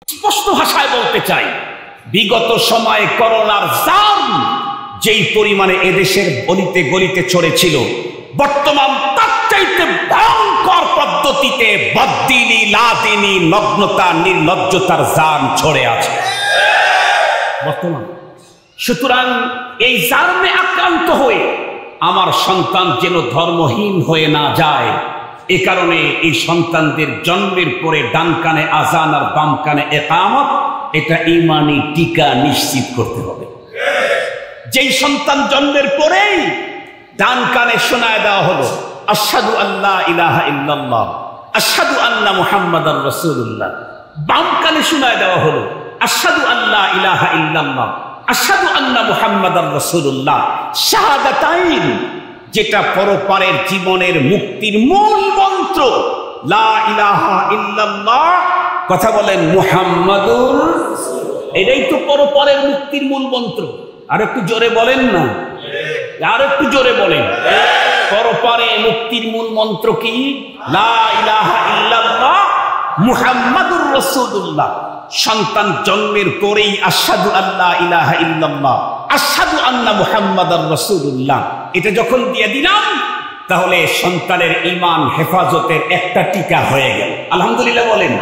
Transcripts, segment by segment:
স্পষ্ট ভাষায় বলতে চাই, বিগত সময়ে করোনার জাম যেই পরিমাণে এদেশের গলিতে গলিতে ছড়েছিল, বর্তমান তার চাইতে ভয়ঙ্কর পদ্ধতিতে বদ্দিনী লাদিনী নগ্নতা নির্লজ্জতার জাম ছড়ে আছে বর্তমান। সুতরাং এই জামে আক্রান্ত হয়ে আমার সন্তান যেন ধর্মহীন হয়ে না যায়, এ কারণে এই সন্তানদের জন্মের পরে ডান কানে আজান আর বাম কানে ইকামত, এটা ঈমানি টিকা নিশ্চিত করতে হবে। যেই সন্তান জন্মের পরেই ডান কানে শোনায় দেওয়া হলো আশহাদু আল্লা ইলাহা ইল্লাল্লাহ, আশহাদু আন্না মুহাম্মাদার রাসূলুল্লাহ, বাম কানে শোনায় দেওয়া হলো আশহাদু আল্লা ইলাহা ইল্লাল্লাহ, আশহাদু আন্না মুহাম্মাদার রাসূলুল্লাহ, শাহাদাতাইন, যেটা পরপারের জীবনের মুক্তির মূল মন্ত্র, লা ইলাহা ইল্লাল্লাহ, কথা বলেন মুহাম্মাদুর, এটাই তো পরপারের মুক্তির মূল মন্ত্র। আর একটু জোরে বলেন না, আর একটু জোরে বলেন। পরপারে মুক্তির মূল মন্ত্র কি? লা ইলাহা ইল্লাল্লাহ মুহাম্মাদুর রাসূলুল্লাহ। সন্তান জন্মের পরেই আশহাদু আল্লা ইলাহা ইল্লাল্লাহ, আশহাদু আন্না মুহাম্মাদার রাসূলুল্লাহ, এটা যখন দিয়ে দিলাম, তাহলে সন্তানের ঈমান হেফাজতের একটা টিকা হয়ে গেল। আলহামদুলিল্লাহ বলেন।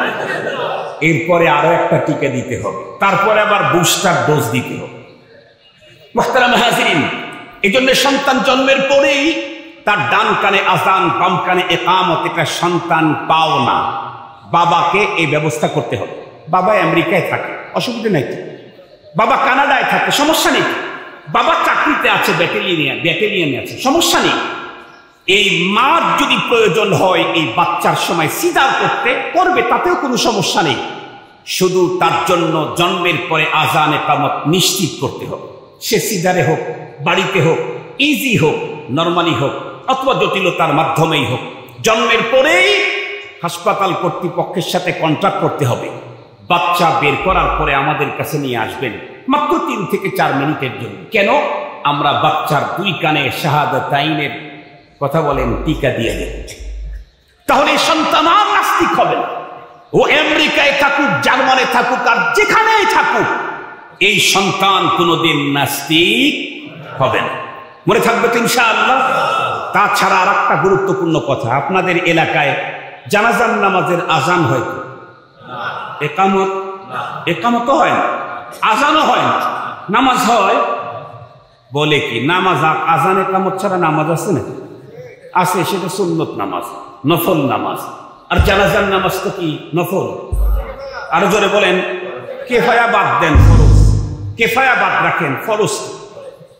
এরপরে আরো একটা টিকা দিতে হবে, তারপরে আবার বুস্টার ডোজ দিতে হবে। মুহতারাম হাজিরিন, এই জন্য সন্তান জন্মের পরেই তার ডান কানে আজান বাম কানে ইকামত, এটা সন্তান পাও না, বাবাকে এই ব্যবস্থা করতে হবে। বাবা আমেরিকায় থাকে, অসুবিধা নেই। বাবা কানাডায় থাকে, সমস্যা নেই। বাবা চাকরিতে আছে, ব্যাটালিয়নে আছে, সমস্যা নেই। এই মার যদি প্রয়োজন হয় এই বাচ্চার সময় সিজার করতে করবে, তাতেও কোনো সমস্যা নেই। শুধু তার জন্য জন্মের পরে আজান ইকামত নিশ্চিত করতে হবে। সে সিজারে হোক, বাড়িতে হোক, ইজি হোক, নরমালি হোক, অথবা জটিলতার মাধ্যমেই হোক, জন্মের পরেই হাসপাতাল কর্তৃপক্ষের সাথে কন্ট্যাক্ট করতে হবে। বাচ্চা বের করার পরে আমাদের কাছে নিয়ে আসবেন মাত্র 3 থেকে 4 মিনিটের জন্য। কেন? আমরা বাচ্চার 2 কানে শাহাদাতাইনের কথা বলেন টিকা দিয়ে দেব। তাহলে সন্তান আর নাস্তিক হবে না। ও আমেরিকায় থাকুক, জার্মানে থাকুক, আর যেখানেই থাকুক, এই সন্তান কোনোদিন নাস্তিক হবে না। মনে থাকবে তো ইনশাআল্লাহ। তাছাড়া আর একটা গুরুত্বপূর্ণ কথা, আপনাদের এলাকায় জানাজার নামাজের আজান হয়তো, একামত হয় না, আজানও হয় না, নামাজ হয়। বলে কি নামাজ আজান একামত ছাড়া নামাজ আছে না? আছে, সেটা সুন্নত নামাজ, নফল নামাজ। আর জানাজার নামাজ তো কি নফল? আরো জোরে বলেন। কেফায়া বাদ দেন, ফরজ। কেফায়া বাদ রাখেন, ফরজ।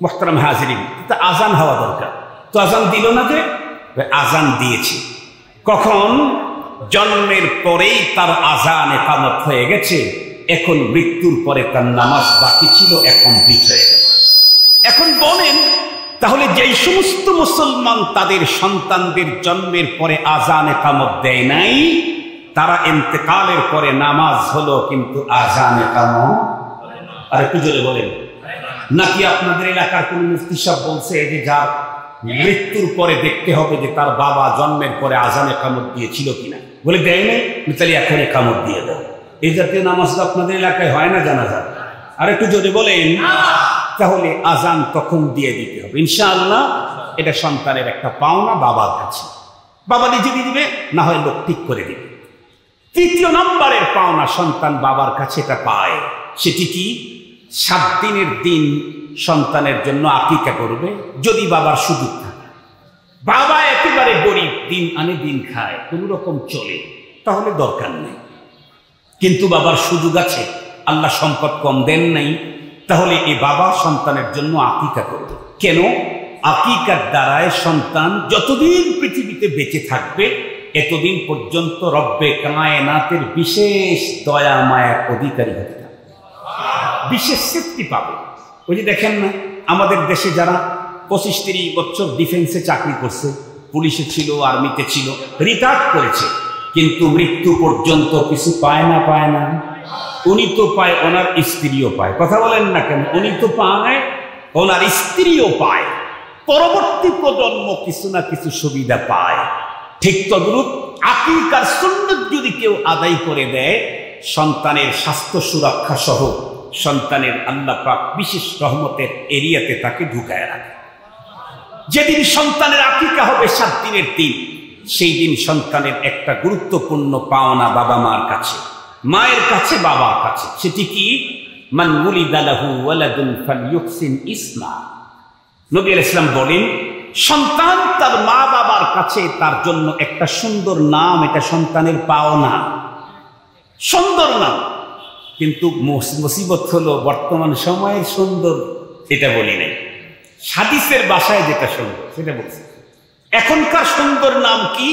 মুহতারাম হাজিরিন, তা আজান হওয়া দরকার। তো আজান দিল না যে? আজান দিয়েছে। কখন? জন্মের পরেই তার আজান ইকামত হয়ে গেছে। এখন মৃত্যুর পরে তার নামাজ বাকি ছিল, কমপ্লিট হয়ে গেল। এখন বলেন, তাহলে যেই সমস্ত মুসলমান তাদের সন্তানদের জন্মের পরে আজান ইকামত দেয় নাই, তারা ইন্তেকালের পরে নামাজ হলো কিন্তু আজান ইকামত। আর একটু জোরে বলেন। নাকি আপনাদের এলাকার কোন মুফতি সাহেব বলছে যে যার মৃত্যুর পরে দেখতে হবে যে তার বাবা জন্মের পরে আজান ইকামত দিয়েছিল কিনা? বলে দেয় নাই, তাহলে এখন ইকামত দিয়ে দাও। এই জাতীয় নামাজ তো আপনাদের এলাকায় হয় না জানাজা। আর একটু যদি বলেন, তাহলে আজান তখন দিয়ে দিতে হবে ইনশাআল্লাহ। এটা সন্তানের একটা পাওনা বাবার কাছে। বাবা নিজে দিয়ে দিবে, না হয় লোক ঠিক করে দিবে। 3য় নম্বরের পাওনা সন্তান বাবার কাছে এটা পায়। সেটি কি? 7 দিনের দিন সন্তানের জন্য আকিকা করবে, যদি বাবার সুযোগ থাকে। বাবা একেবারে গরিব, দিন আনে দিন খায়, কোন রকম চলে, তাহলে দরকার নেই। কিন্তু বাবার সুযোগ আছে, আল্লাহ সম্পদ কম দেন নাই, তাহলে এই বাবা সন্তানের জন্য আকিকা করবে। কেন? আকিকার দ্বারায় সন্তান যতদিন পৃথিবীতে বেঁচে থাকবে, এতদিন পর্যন্ত রব্বে কায়নাতের বিশেষ দয়া মায়ার অধিকারী হতে থাকবে, বিশেষ সেফটি পাবে। ওই যে দেখেন না, আমাদের দেশে যারা 25-30 বছর ডিফেন্সে চাকরি করছে, পুলিশে ছিল, আর্মিতে ছিল, রিটায়ার করেছে, কিন্তু মৃত্যু পর্যন্ত কিছু পায় না? পায় না? উনি তো পায়, ওনার স্ত্রীও পায়। কথা বলেন না কেন? উনি তো পায়, ওনার স্ত্রীও পায়, পরবর্তী প্রজন্ম কিছু না কিছু সুবিধা পায়। ঠিক তদ্রূপ আকিকার সুন্নত যদি কেউ আদায় করে দেয়, সন্তানের স্বাস্থ্য সুরক্ষা সহ সন্তানের আল্লাহ পাক বিশেষ রহমতের এরিয়াতে তাকে ঢুকায় রাখে। যেদিন সন্তানের আকিকা হবে 7 দিনের দিন, সেই দিন সন্তানের একটা গুরুত্বপূর্ণ পাওনা বাবা মার কাছে, মায়ের কাছে, বাবার কাছে। সেটি কি? মান উলিদা লাহু ওয়ালাদুন ফালইউহসিন ইসমা। নবী আলাইহিস সালাম বলেন, সন্তান তার মা বাবার কাছে তার জন্য একটা সুন্দর নাম, এটা সন্তানের পাওনা, সুন্দর নাম। কিন্তু মুসিবত হলো বর্তমান সময়ের সুন্দর এটা বলি নাই, হাদিসের ভাষায় যেটা সুন্দর সেটা বলছি। এখনকার সুন্দর নাম কি?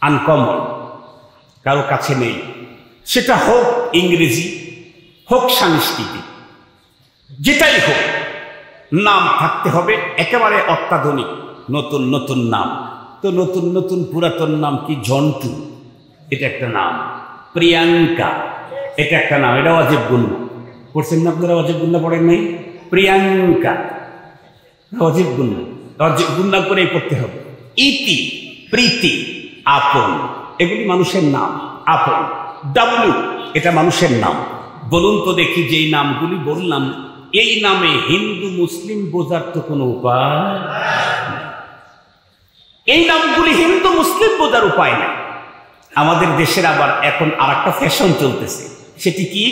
আনকমন, কারো কাছে নেই। সেটা হোক ইংরেজি, হোক সাংস্কৃতিক, যেটাই হোক, নাম থাকতে হবে একেবারে অত্যাধুনিক, নতুন নতুন নাম। তো নতুন নতুন পুরাতন নাম কি? ঝন্টু, এটা একটা নাম। প্রিয়াঙ্কা, এটা একটা নাম। এটা ওয়াজিব গুন্না পড়ছেন না আপনারা? ওয়াজিব গুন্না পড়েন নাই? প্রিয়াঙ্কা ওয়াজিব গুন্না, ওয়াজিব গুন্না করেই পড়তে হবে। ইতি, প্রীতি, আপন, এগুলি মানুষের নাম। আপন, ডাব্লু, এটা মানুষের নাম। বলুন তো দেখি, যেই নামগুলি বললাম, এই নামে হিন্দু মুসলিম বোঝার তো কোনো উপায়? এই নামগুলি হিন্দু মুসলিম বোঝার উপায় নাই। আমাদের দেশের আবার এখন আর একটা ফ্যাশন চলতেছে, সেটি কি?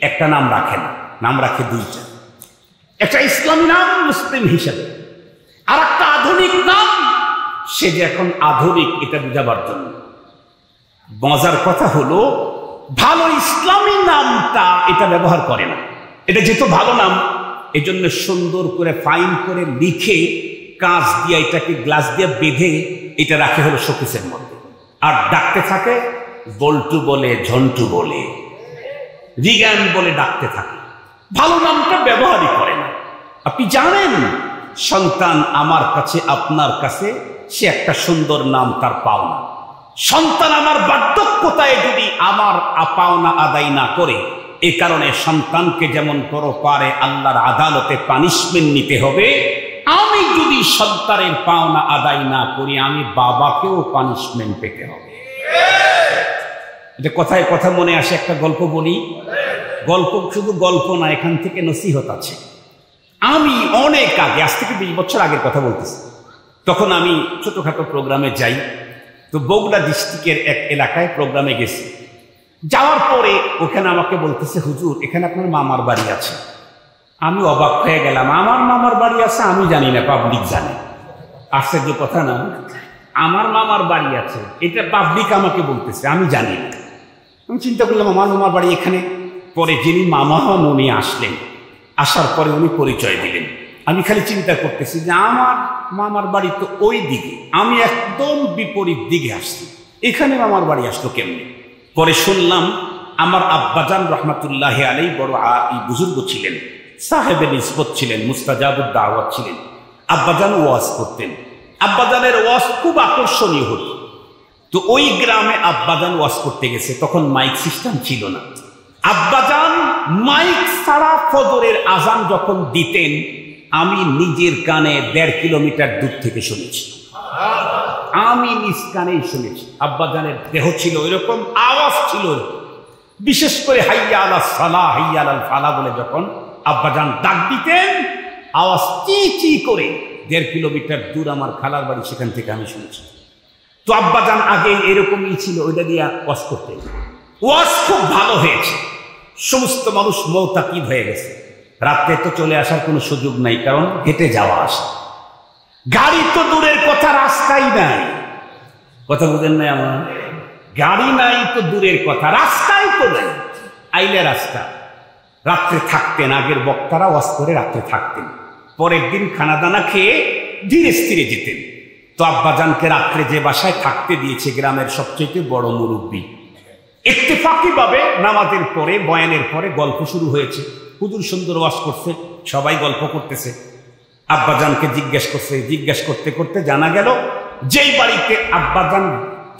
একটা নাম রাখে না, নাম রাখে 2টা। একটা ইসলামী নাম মুসলিম হিসাবে, আর একটা আধুনিক নাম। সে যে এখন আধুনিক এটা বুঝাবার জন্য। মজার কথা হলো, ভালো ইসলামী নামটা এটা ব্যবহার করে না। এটা যেহেতু ভালো নাম, এজন্য সুন্দর করে ফাইন করে লিখে কাঁচ দিয়ে এটাকে গ্লাস দিয়ে বেঁধে এটা রাখে হলো শোকেসের মধ্যে। আর ডাকতে থাকে বল্টু বলে, ঝন্টু বলে, রিগান বলে ডাকতে থাকে। ভালো নামটা ব্যবহারই করে না। আপনি জানেন, সন্তান আমার কাছে, আপনার কাছে, সে একটা সুন্দর নাম তার পাওনা। সন্তান আমার বার্ধক্যতায় যদি আমার পাওনা আদায় না করে, এ কারণে সন্তানকে যেমন করো পারে আল্লাহর আদালতে পানিশমেন্ট নিতে হবে। আমি যদি সন্তানের পাওনা আদায় না করি, আমি বাবাকেও পানিশমেন্ট পেতে হবে। এটা কথায় কথা মনে আসে, একটা গল্প বলি। গল্প শুধু গল্প না, এখান থেকে নসিহত আছে। আমি অনেক আগে, আজ থেকে 20 বছর আগের কথা বলতেছি, তখন আমি ছোটখাটো প্রোগ্রামে যাই। তো বগুড়া ডিস্ট্রিক্টের এক এলাকায় প্রোগ্রামে গেছি। যাওয়ার পরে ওখানে আমাকে বলতেছে, হুজুর এখানে আপনার মামার বাড়ি আছে। আমি অবাক হয়ে গেলাম, আমার মামার বাড়ি আছে আমি জানি না, পাবলিক জানে। আশ্চর্য কথা না? আমার মামার বাড়ি আছে, এটা পাবলিক আমাকে বলতেছে, আমি জানি না। আমি চিন্তা করলাম আমার মামার বাড়ি এখানে। পরে যিনি মামা হন উনি আসলেন, আসার পরে উনি পরিচয় দিলেন। আমি খালি চিন্তা করতেছি যে আমার মামার বাড়ি তো ওই দিকে, আমি একদম বিপরীত দিকে আসছি, এখানে মামার বাড়ি আসলো কেমনি? পরে শুনলাম আমার আব্বাজান রহমাতুল্লাহি আলাইহি বড় বুজুর্গ ছিলেন, সাহেবে নিসবত ছিলেন, মুস্তাজাবুদ দাওয়াত ছিলেন। আব্বাজান ওয়াজ করতেন, আব্বাজানের ওয়াজ খুব আকর্ষণীয় হতো। তো ওই গ্রামে আব্বাজান ওয়াজ করতে গেছে, তখন মাইক সিস্টেম ছিল না। আব্বাজান মাইক ছাড়া ফজরের আজান যখন দিতেন, আমি নিজের কানে 1.5 কিলোমিটার দূর থেকে শুনেছি। আমি নিজ কানেই শুনেছি। আব্বাজানের দেহ ছিল এরকম, আওয়াজ ছিল বিশেষ করে হাইয়া আলাস সালাহ, হাইয়া আলাল ফালাহ বলে যখন আব্বাজান ডাক দিতেন, আওয়াজ চি চি করে 1.5 কিলোমিটার দূর আমার খালার বাড়ি, সেখান থেকে আমি শুনেছি। তো আব্বাজান আগে এরকমই ছিল, ওইটা দিয়ে ওয়াজ করতেন। ওয়াজ খুব ভালো হয়েছে, সমস্ত মানুষ মওতাকিদ হয়ে গেছে। রাত্রে তো চলে আসার কোনো সুযোগ নাই, কারণ হেঁটে যাওয়া আসা, গাড়ি তো দূরের কথা, রাস্তাই নাই। কথা বুঝেন নাই আমার? গাড়ি নাই তো দূরের কথা, রাস্তাই তো নাই। আইলে রাস্তা, রাত্রে থাকতেন। আগের বক্তারা ওয়াজ করে রাত্রে থাকতেন, পরের দিন খানা দানা খেয়ে ধীরে স্থিরে যেতেন। তো আব্বাজানকে রাত্রে যে বাসায় থাকতে দিয়েছে গ্রামের সবচেয়ে বড় মুরব্বী, ইত্তেফাকি ভাবে নামাজের পরে, বয়ানের পরে গল্প শুরু হয়েছে। হুজুর সুন্দর ওয়াজ করছে, সবাই গল্প করতেছে। আব্বাজানকে জিজ্ঞেস করতে করতে জানা গেল যেই বাড়িতে আব্বাজান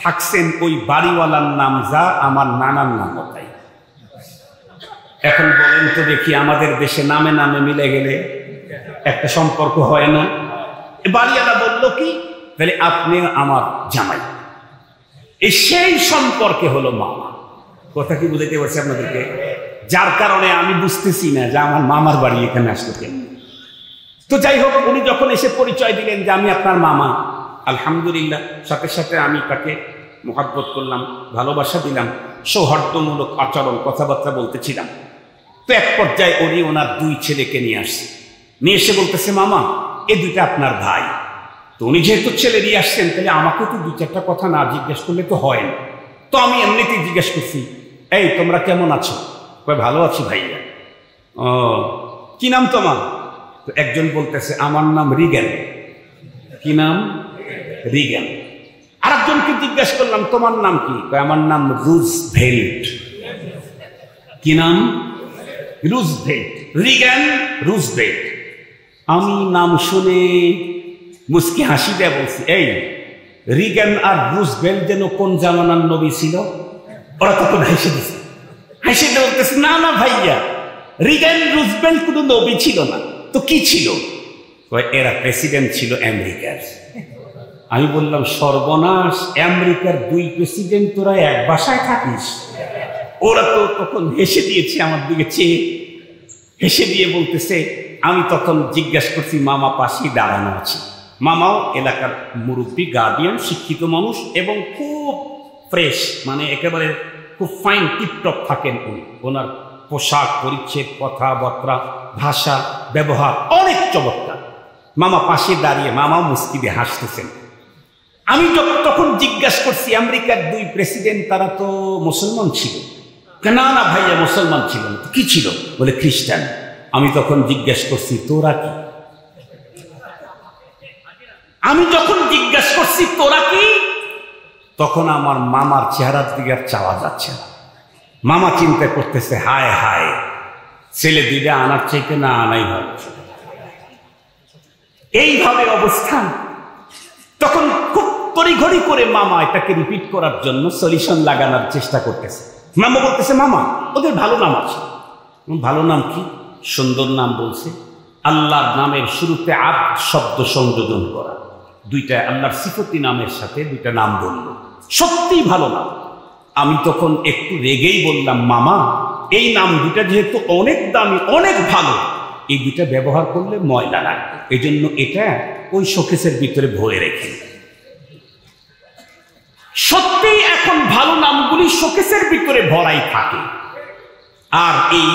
থাকছেন ওই বাড়িওয়ালার নাম যা, আমার নানার নাম তাই। এখন বলেন তো দেখি, আমাদের দেশে নামে নামে মিলে গেলে একটা সম্পর্ক হয় না? বাড়িওয়ালা বলল কি, তাহলে আপনি আমার জামাই, এই সেই সম্পর্কে হলো মামা। কথা কি বুঝাইতে পারছি আপনাদেরকে? যার কারণে আমি বুঝতেছি না যে আমার মামার বাড়ি এখানে আসলো কেন। তো যাই হোক, উনি যখন এসে পরিচয় দিলেন যে আমি আপনার মামা, আলহামদুলিল্লাহ সাথে সাথে আমি তাকে মোহাব্বত করলাম, ভালোবাসা দিলাম, সৌহার্দ্যমূলক আচরণ, কথাবার্তা বলতেছিলাম। তো এক পর্যায়ে উনি ওনার 2 ছেলেকে নিয়ে আসছে, নিয়ে এসে বলতেছে মামা এ 2টা আপনার ভাই। তো উনি যেহেতু ছেলে নিয়ে আসছেন, তাহলে আমাকে তো 2-4টা কথা না জিজ্ঞেস করলে তো হয় না। তো আমি এমনিতেই জিজ্ঞেস করছি, এই তোমরা কেমন আছো? কয় ভালো আছি ভাইয়া। ও কি নাম তোমার? তো একজন বলতেছে আমার নাম রিগেন। কি নাম? রিগেন। আরেকজনকে জিজ্ঞেস করলাম তোমার নাম কি? আমার নাম রুজভেল্ট। কি নাম? রুজভেল্ট। Regain Roosevelt. আমি নাম শুনে মুস্কি হাসি দেয়া বলছি, এই রিগেন আর রুজভেল্ট যেন কোন জামানার নবী ছিল? ওরা তখন হেসে দিচ্ছে, হেসে দিয়ে বলতেছে না না ভাইয়া, রিগেন রুজভেল্ট কোনো নবী ছিল না। তো কি ছিল? এরা প্রেসিডেন্ট ছিল আমেরিকার। আমি বললাম সর্বনাশ, আমেরিকার 2 প্রেসিডেন্ট, তোরা এক বাসায় থাকিস? ওরা তো তখন হেসে দিয়েছে আমার দিকে চেয়ে, হেসে দিয়ে বলতেছে, আমি তখন জিজ্ঞাসা করছি মামা পাশেই দাঁড়ানো আছে। মামাও এলাকার মুরব্বী, গার্ডিয়ান, শিক্ষিত মানুষ এবং খুব ফ্রেশ, মানে একেবারে খুব ফাইন টিপটপ থাকেন উনি। ওনার পোশাক পরিচ্ছদ, কথাবার্তা, ভাষা, ব্যবহার অনেক চমৎকার। মামা পাশে দাঁড়িয়ে, মামা মুস্কি দিয়ে হাসতেছেন। আমি তখন জিজ্ঞাসা করছি আমেরিকার 2 প্রেসিডেন্ট তারা তো মুসলমান ছিল? না না ভাইয়া মুসলমান ছিল না। কি ছিল? বলে খ্রিস্টান। আমি তখন জিজ্ঞাসা করছি তোরা কি? আমি যখন জিজ্ঞাসা করছি তোরা কি, তখন আমার মামার চেহারার দিকে আর চাওয়া যাচ্ছে না। মামা চিন্তা করতেছে হায় হায়, ছেলে 2টা আনার চাইতে না আনাই ভালো। এইভাবে অবস্থান। তখন খুব তড়িঘড়ি করে মামা এটাকে রিপিট করার জন্য সলিউশন লাগানোর চেষ্টা করতেছে। মামা বলতেছে মামা ওদের ভালো নাম আছে। ভালো নাম কি? সুন্দর নাম বলছে, আল্লাহর নামের শুরুতে আব্দ শব্দ সংযোজন করা, 2টা আল্লাহর সিফতি নামের সাথে 2টা নাম বলল, সত্যিই ভালো নাম। আমি তখন একটু রেগেই বললাম মামা এই নাম 2টা যেহেতু অনেক দামি, অনেক ভালো, এই 2টা ব্যবহার করলে ময়লা লাগবে, এই জন্য এটা ওই শোকেসের ভিতরে ভরে রেখে। সত্যি এখন ভালো নামগুলি শোকেসের ভিতরে ভরাই থাকে, আর এই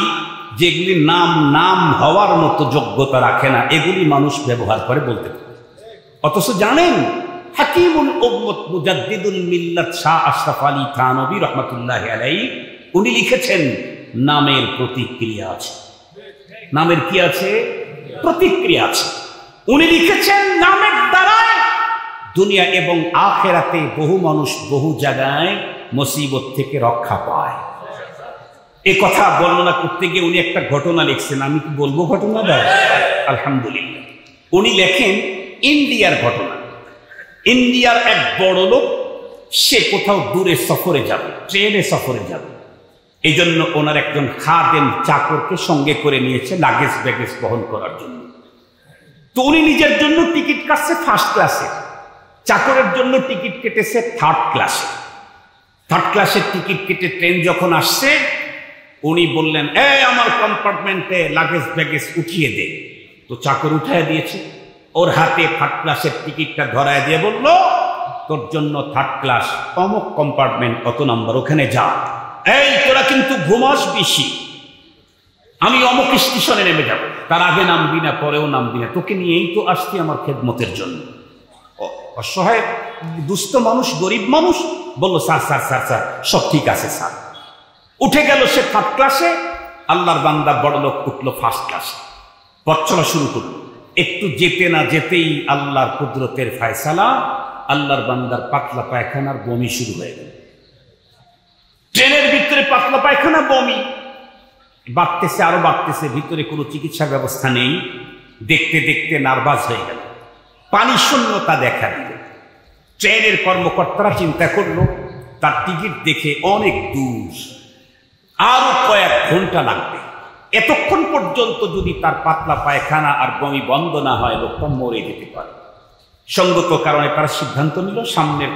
যেগুলি নাম নাম হওয়ার মতো যোগ্যতা রাখে না, এগুলি মানুষ ব্যবহার করে বলতে পারে। অথচ জানেন হাকিমুল উম্মত মুজাদ্দিদুল মিল্লাত শাহ আশরাফ আলী থানভী রহমাতুল্লাহি আলাইহি উনি লিখেছেন নামের প্রতিক্রিয়া আছে। নামের কি আছে? প্রতিক্রিয়া আছে। উনি লিখেছেন নামের দ্বারায় দুনিয়া এবং আখিরাতে বহু মানুষ বহু জায়গায় মুসিবত থেকে রক্ষা পায়। এই কথা বর্ণনা করতে গিয়ে উনি একটা ঘটনা লিখছেন, আমি কি বলবো ঘটনাটা? আলহামদুলিল্লাহ। উনি লেখেন ইন্ডিয়ার ঘটনা। ইন্ডিয়ার এক বড় লোক, সে কোথাও দূরে সফরে যাবে, ট্রেনে সফরে যাবে, এই জন্য ওনার একজন খাদেম চাকরকে সঙ্গে করে নিয়েছে লাগেজ ব্যাগেজ বহন করার জন্য। তো উনি নিজের জন্য টিকিট কাটছে ফার্স্ট ক্লাসে, চাকরের জন্য টিকিট কেটেছে থার্ড ক্লাসে। থার্ড ক্লাসের টিকিট কেটে ট্রেন যখন আসছে, উনি বললেন এই আমার কম্পার্টমেন্টে লাগেজ ব্যাগেজ উঠিয়ে দে। তো চাকর উঠায় দিয়েছে, ওর হাতে থার্ড ক্লাসের টিকিটটা ধরায় দিয়ে বলল তোর জন্য থার্ড ক্লাস, অমুক কম্পার্টমেন্ট, কত নাম্বার, ওখানে যা। এই তোরা কিন্তু ঘুমাস বেশি, আমি অমুক স্টেশনে নেমে যাব, তার আগে নামবি না পরেও নামবি না, তোকে নিয়েই তো আসছি আমার খেদমতের জন্য। অসহায় দুস্থ মানুষ, গরিব মানুষ বলল স্যার স্যার স্যার স্যার সব ঠিক আছে স্যার। উঠে গেল সে থার্ড ক্লাসে, আল্লাহর বান্দা বড় লোক উঠলো ফার্স্ট ক্লাসে। পথ চলা শুরু করলো, একটু যেতে না যেতেই আল্লাহর কুদরতের ফয়সালা, আল্লাহর বান্দার পাতলা পায়খানার বমি শুরু হয়ে গেল। ট্রেনের ভিতরে পাতলা পায়খানা, বমি বাড়তেছে, আরো বাড়তেছে, ভিতরে কোনো চিকিৎসার ব্যবস্থা নেই। দেখতে দেখতে নার্ভাস হয়ে গেল, পানি শূন্যতা দেখা দিল। ট্রেনের কর্মকর্তারা চিন্তা করলো তার টিকিট দেখে অনেক দূর, আরো কয়েক ঘন্টা লাগবে, এতক্ষণ পর্যন্ত যদি তার পাতলা পায়খানা আর বমি বন্ধ না হয় লোকটা মরে যেতে পারে। সঙ্গত কারণে তারা সিদ্ধান্ত নিল সামনের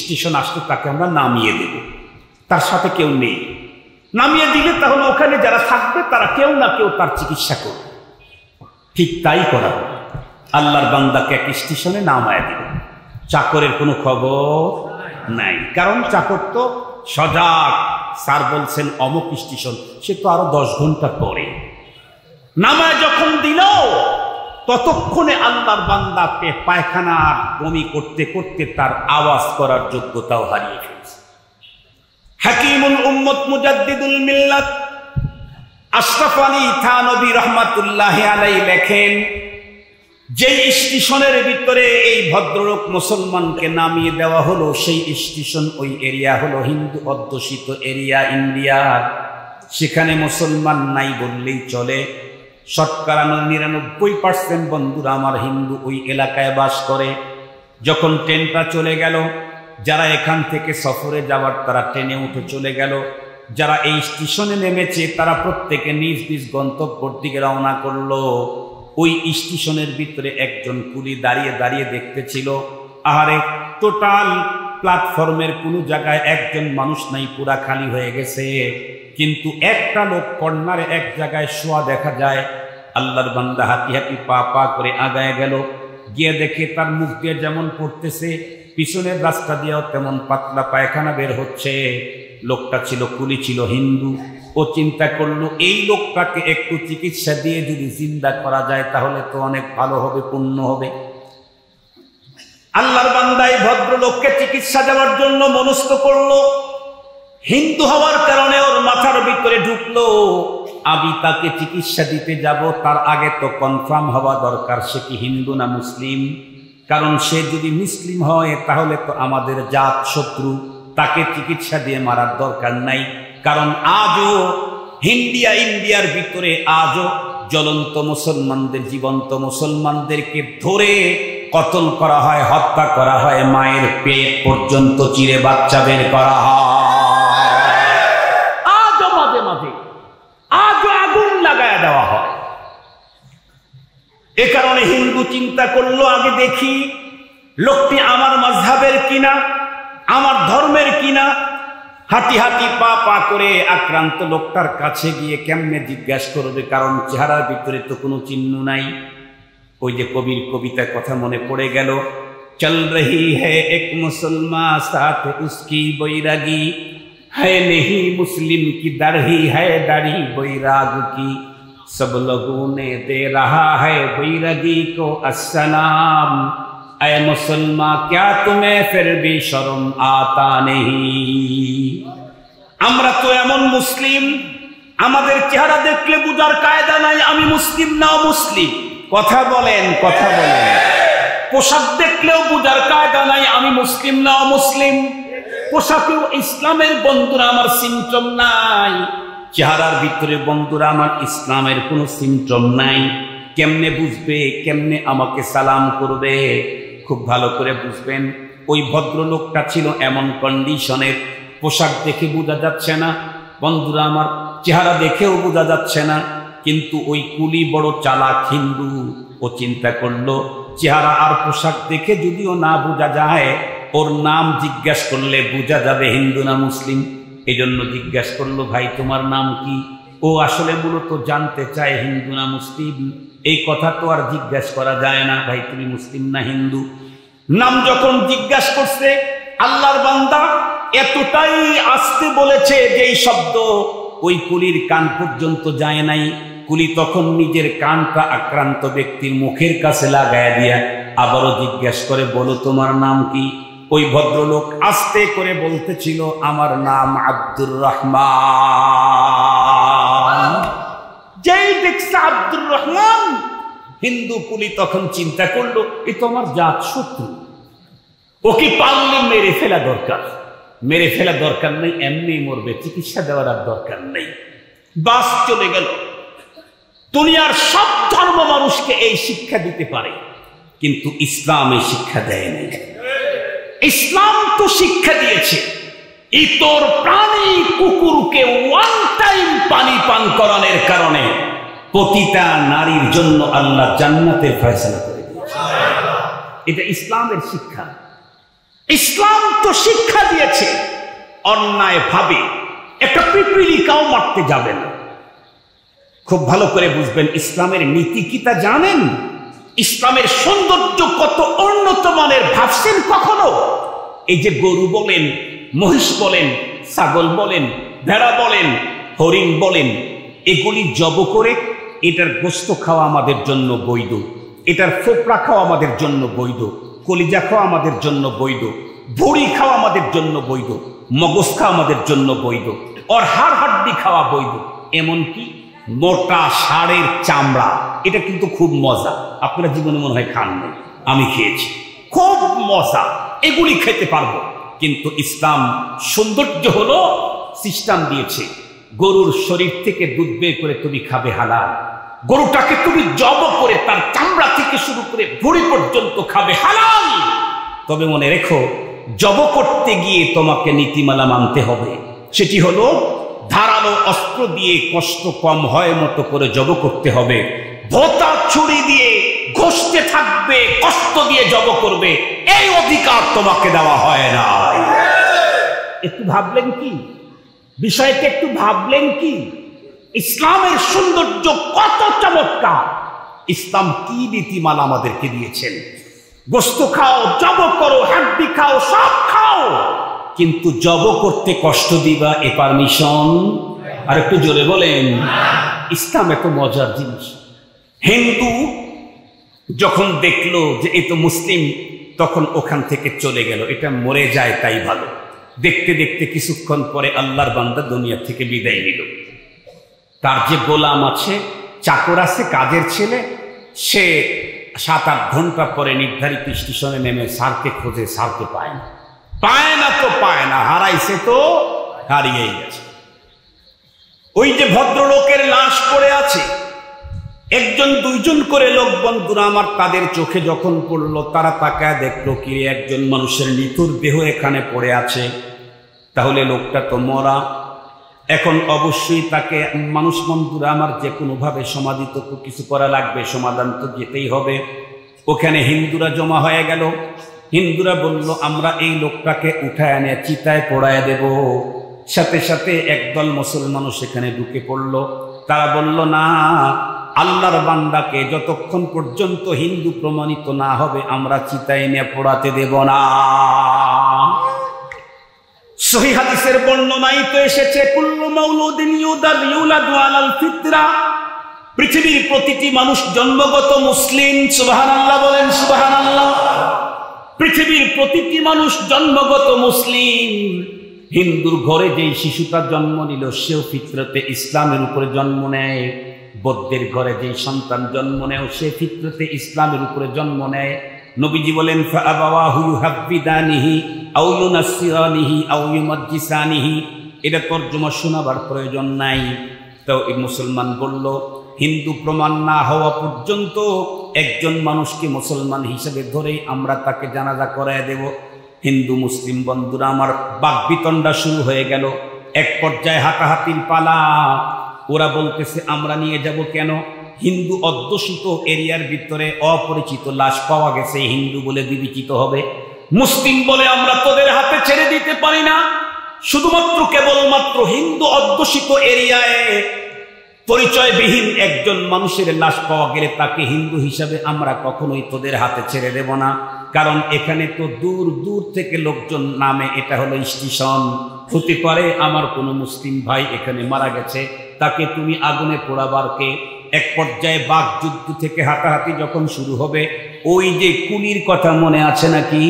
স্টেশন আসলে তাকে আমরা নামিয়ে দেব, তার সাথে কেউ নেই। নামিয়ে দিলে তাহলে ওখানে যারা থাকবে তারা কেউ না কেউ তার চিকিৎসা করবে। ঠিক তাই করা হবে। আল্লাহর বান্দাকে এক স্টেশনে নামায় দিল, চাকরের কোনো খবর নাই, কারণ চাকর তো সজাগ। স্যার বলছেন অমুক স্টেশন, সে তো আরো 10 ঘন্টা পরে নামায় যখন দিল, ততক্ষণে আল্লাহর বান্দাকে পায়খানা বমি করতে করতে তার আওয়াজ করার যোগ্যতাও হারিয়ে ফেলছে। হাকিমুল উম্মত মুজাদ্দিদুল মিল্লাত আশরাফ আলী থানভী রাহমাতুল্লাহি আলাইহি লেখেন, যে স্টেশনের ভিতরে এই ভদ্রলোক মুসলমানকে নামিয়ে দেওয়া হলো, সেই স্টেশন ওই এরিয়া হলো হিন্দু অধ্যুষিত এরিয়া ইন্ডিয়া। সেখানে মুসলমান নাই বললেই চলে। 99% বন্ধুরা আমার হিন্দু ওই এলাকায় বাস করে। যখন ট্রেনটা চলে গেল, যারা এখান থেকে সফরে যাওয়ার তারা ট্রেনে উঠে চলে গেল, যারা এই স্টেশনে নেমেছে তারা প্রত্যেকে নিজ নিজ গন্তব্যের দিকে রওনা করলো। ওই স্টেশনের ভিতরে একজন কুলি দাঁড়িয়ে দাঁড়িয়ে দেখতেছিল, আহারে টোটাল প্ল্যাটফর্মের কোনো জায়গায় একজন মানুষ নাই, পুরা খালি হয়ে গেছে, কিন্তু একটা লোক কর্নারে এক জায়গায় শোয়া দেখা যায়। আল্লাহর বান্দা হাঁটি হাঁটি পা পা করে আগায় গেল, গিয়ে দেখে তার মুখ দিয়ে যেমন পড়তেছে, পিছনের রাস্তা দিয়েও তেমন পাতলা পায়খানা বের হচ্ছে। লোকটা ছিল কুলি, ছিল হিন্দু। ও চিন্তা করলো এই লোকটাকে একটু চিকিৎসা দিয়ে যদি জিন্দা করা যায় তাহলে তো অনেক ভালো হবে, পুণ্য হবে। আল্লাহর বান্দা এই ভদ্রলোককে চিকিৎসা দেওয়ার জন্য মনস্থ করলো। হিন্দু হওয়ার কারণে ওর মাথার ভিতরে ঢুকলো, আমি তাকে চিকিৎসা দিতে যাব, তার আগে তো কনফার্ম হওয়া দরকার সে কি হিন্দু না মুসলিম। কারণ সে যদি মুসলিম হয় তাহলে তো আমাদের জাত শত্রু, তাকে চিকিৎসা দিয়ে মারার দরকার নাই। কারণ আজও ইন্ডিয়ার ভিতরে আজও জ্বলন্ত মুসলমানদের, জীবন্ত মুসলমানদেরকে ধরে কতল করা হয়, হত্যা করা হয়, মায়ের পেট পর্যন্ত চিরে বাচ্চা বের করা হয়, আজও মাঝে মাঝে আজও আগুন লাগায় দেওয়া হয়। এ কারণে হিন্দু চিন্তা করলো, আগে দেখি লোকটি আমার মাযহাবের কিনা, আমার ধর্মের কিনা। হাঁটি হাঁটি পা পা করে আক্রান্ত লোকটার কাছে গিয়ে কেমনে জিজ্ঞাসা করবে, কারণ চেহারার ভিতরে তো কোনো চিহ্ন নাই। ওই যে কবির কবিতার কথা মনে পড়ে গেল, চল রহি হ্যায় এক মুসলমান সাথ উসকি বৈরাগী, হ্যায় নেহি মুসলিম কি দাড়ি হ্যায় দাড়ি বৈরাগ কি, সব লোগোं ने दे रहा है बैरागी को अस्सलाम, ऐ मुसलमान क्या तुम्हें फिर भी शर्म आता नहीं। আমরা তো এমন মুসলিম, আমাদের চেহারা দেখলে বুঝার কায়দা নাই আমি মুসলিম না অমুসলিম। কথা বলেন, কথা বলেন। পোশাক দেখলেও বুঝার কায়দা নাই আমি মুসলিম না অমুসলিম। পোশাকেও ইসলামের বন্ধুরা আমার সিমটম নাই, চেহারার ভিতরে বন্ধুরা আমার ইসলামের কোনো সিমটম নাই। কেমনে বুঝবে, কেমনে আমাকে সালাম করবে? খুব ভালো করে বুঝবেন, ওই ভদ্রলোকটা ছিল এমন কন্ডিশনের, পোশাক দেখে বোঝা যাচ্ছে না, বন্ধুরা আমার চেহারা দেখেও বোঝা যাচ্ছে না, কিন্তু ওই কুলি বড় চালাক হিন্দু। ও চিন্তা করলো চেহারা আর পোশাক দেখে যদিও না বোঝা যায়, ওর নাম জিজ্ঞাসা করলে বোঝা যাবে হিন্দু না মুসলিম। এই জন্য জিজ্ঞাসা করলো, ভাই তোমার নাম কি? ও আসলে মূলত জানতে চায় হিন্দু না মুসলিম। এই কথা তো আর জিজ্ঞাসা করা যায় না, ভাই তুমি মুসলিম না হিন্দু। নাম যখন জিজ্ঞাসা করছে, আল্লাহর বান্দা এতটাই আস্তে বলেছে যে এই শব্দ ওই কুলির কান পর্যন্ত যায় নাই। কুলি তখন নিজের কানটা আক্রান্ত ব্যক্তির মুখের কাছে লাগায় দিয়া আবারও জিজ্ঞাসা করে, বলো তোমার নাম কি? ওই ভদ্রলোক আস্তে করে বলতেছিল, আমার নাম আব্দুর রহমান। যেই দেখছে আব্দুর রহমান, হিন্দু কুলি তখন চিন্তা করলো এ তো আমার জাত শত্রু, ওকে পারলে মেরে ফেলা দরকার। মেরে ফেলা দরকার নেই, এমনি মরবে, চিকিৎসা দেওয়ার আর দরকার নেই। বাস চলে গেল। দুনিয়ার সব ধর্ম মানুষকে এই শিক্ষা দিতে পারে, কিন্তু ইসলাম এই শিক্ষা দেয়নি। ইসলাম তো শিক্ষা দিয়েছে ইতর প্রাণী কুকুরকে ওয়ান টাইম পানি পান করানোর কারণে প্রতিটা নারীর জন্য আল্লাহ জান্নাতের ফয়সালা করে দিয়েছে। এটা ইসলামের শিক্ষা। ইসলাম তো শিক্ষা দিয়েছে অন্যায় ভাবে একটা পিপিলিকাও মারতে যাবে না। খুব ভালো করে বুঝবেন ইসলামের নীতি কি তা জানেন? ইসলামের সৌন্দর্য কত উন্নত মানের ভাবছেন কখনো? এই যে গরু বলেন, মহিষ বলেন, ছাগল বলেন, ভেড়া বলেন, হরিণ বলেন, এগুলি জব করে এটার গোস্ত খাওয়া আমাদের জন্য বৈধ, এটার ফোপড়া খাওয়া আমাদের জন্য বৈধ, কলিজা খাওয়া আমাদের জন্য বৈধ, ভুঁড়ি খাওয়া আমাদের জন্য বৈধ, মগজ খাওয়া আমাদের জন্য বৈধ, ওর হাড় হাড্ডি খাওয়া বৈধ। এমনকি মোটা ষাঁড়ের চামড়া, এটা কিন্তু খুব মজা। আপনারা জীবনে মনে হয় খান নাই, আমি খেয়েছি, খুব মজা, এগুলি খেতে পারবো। কিন্তু ইসলাম সৌন্দর্য হলো সিস্টেম দিয়েছে, গরুর শরীর থেকে দুধ বের করে তুমি খাবে হালাল, গরুটাকে তুমি জব করে তার চামড়া থেকে শুরু করে ভুঁড়ি পর্যন্ত খাবে হালাল। তবে মনে রেখো, জব করতে গিয়ে তোমাকে নীতিমালা মানতে হবে। সেটি হলো ধারালো অস্ত্র দিয়ে কষ্ট কম হয় মতো করে জব করতে হবে। ভোঁতা ছুরি দিয়ে ঘষতে থাকবে, কষ্ট দিয়ে জব করবে, এই অধিকার তোমাকে দেওয়া হয় না। একটু ভাবলেন কি বিষয়টা? একটু ভাবলেন কি ইসলামের সৌন্দর্য কত চমৎকার? ইসলাম কি নীতিমালা আমাদেরকে দিয়েছেন? গোস্ত খাও, জব করো, হাড্ডি খাও, সব খাও, কিন্তু জব করতে কষ্ট দিবা এ পারমিশন? আর একটু জোরে বলেন। ইসলাম এত মজার জিনিস। হিন্দু যখন দেখলো যে এ তো মুসলিম, তখন ওখান থেকে চলে গেল, এটা মরে যায় তাই ভালো। দেখতে দেখতে কিছুক্ষণ পরে আল্লাহর বান্দা দুনিয়া থেকে বিদায় নিল। তার যে গোলাম আছে, চাকর আছে, কাজের ছেলে, সে 7-8 ঘন্টা পরে নির্ধারিত স্টেশনে নেমে স্যারকে খোঁজে, স্যারকে পায় না, পায় না তো পায় না, হারাইছে তো হারিয়েই গেছে। ওই যে ভদ্রলোকের লাশ পড়ে আছে, 1-2 করে লোক বন্ধুরা আমার তাদের চোখে যখন পড়লো, তারা তাকায় দেখলো কি একজন মানুষের নিথুর দেহ এখানে পড়ে আছে, তাহলে লোকটা তো মরা। এখন অবশ্যই তাকে মানুষ বন্ধুরা আমার যে কোনোভাবে সমাধি তো কিছু করা লাগবে, সমাধান তো যেতেই হবে। ওখানে হিন্দুরা জমা হয়ে গেল। হিন্দুরা বলল আমরা এই লোকটাকে উঠায় এনে চিতায় পোড়ায় দেব। সাথে সাথে একদল মুসলমানও সেখানে ঢুকে পড়ল। তারা বলল না, আল্লাহর বান্দাকে যতক্ষণ পর্যন্ত হিন্দু প্রমাণিত না হবে আমরা চিতায় এনে পোড়াতে দেব না। সহিহ হাদিসের বর্ণনায় তো এসেছে, কুল্লু মাউলুদিন ইউলাদু আলাল ফিতরা, পৃথিবীর প্রতিটি মানুষ জন্মগত মুসলিম। সুবহানাল্লাহ বলেন, সুবহানাল্লাহ। পৃথিবীর প্রতিটি মানুষ জন্মগত মুসলিম। হিন্দুর ঘরে যেই শিশুটা জন্ম নিল সেও ফিতরতে ইসলামের উপরে জন্ম নেয়। বৌদ্ধের ঘরে যেই সন্তান জন্ম নেয় সে ফিতরতে ইসলামের উপরে জন্ম নেয়। নবীজি বলেন ফাআবাওয়াহু ইউহাব্বিদানিহি আও ইউনাসসিরানিহি আও ইউমাজ্জিসানিহি। এটা তর্জমা শোনাবার প্রয়োজন নাই। তো এই মুসলমান বলল হিন্দু প্রমাণ না হওয়া পর্যন্ত একজন মানুষকে মুসলমান হিসেবে ধরেই আমরা তাকে জানাজা করায় দেব। হিন্দু মুসলিম বন্ধুরা আমার বাকবিতণ্ডা শুরু হয়ে গেল। এক পর্যায়ে হাতাহাতির পালা। ওরা বলতেছে আমরা নিয়ে যাব কেন? হিন্দু অধ্যুষিত এরিয়ার ভিতরে অপরিচিত লাশ পাওয়া গেছে, হিন্দু বলে বিবেচিত হবে। মুসলিম বলে আমরা তোদের হাতে ছেড়ে দিতে পারি না। শুধুমাত্র কেবলমাত্র হিন্দু অধ্যুষিত এরিয়ায় পরিচয়বিহীন একজন মানুষের লাশ পাওয়া গেলে তাকে হিন্দু হিসাবে আমরা কখনোই তোদের হাতে ছেড়ে দেব না। কারণ এখানে তো দূর দূর থেকে লোকজন নামে, এটা হলো স্টেশন। হতে পারে আমার কোনো মুসলিম ভাই এখানে মারা গেছে, তাকে তুমি আগুনে পোড়াবার কে? এক পর্যায়ে বাক যুদ্ধ থেকে হাতাহাতি যখন শুরু হবে, ওই যে কুলির কথা মনে আছে নাকি?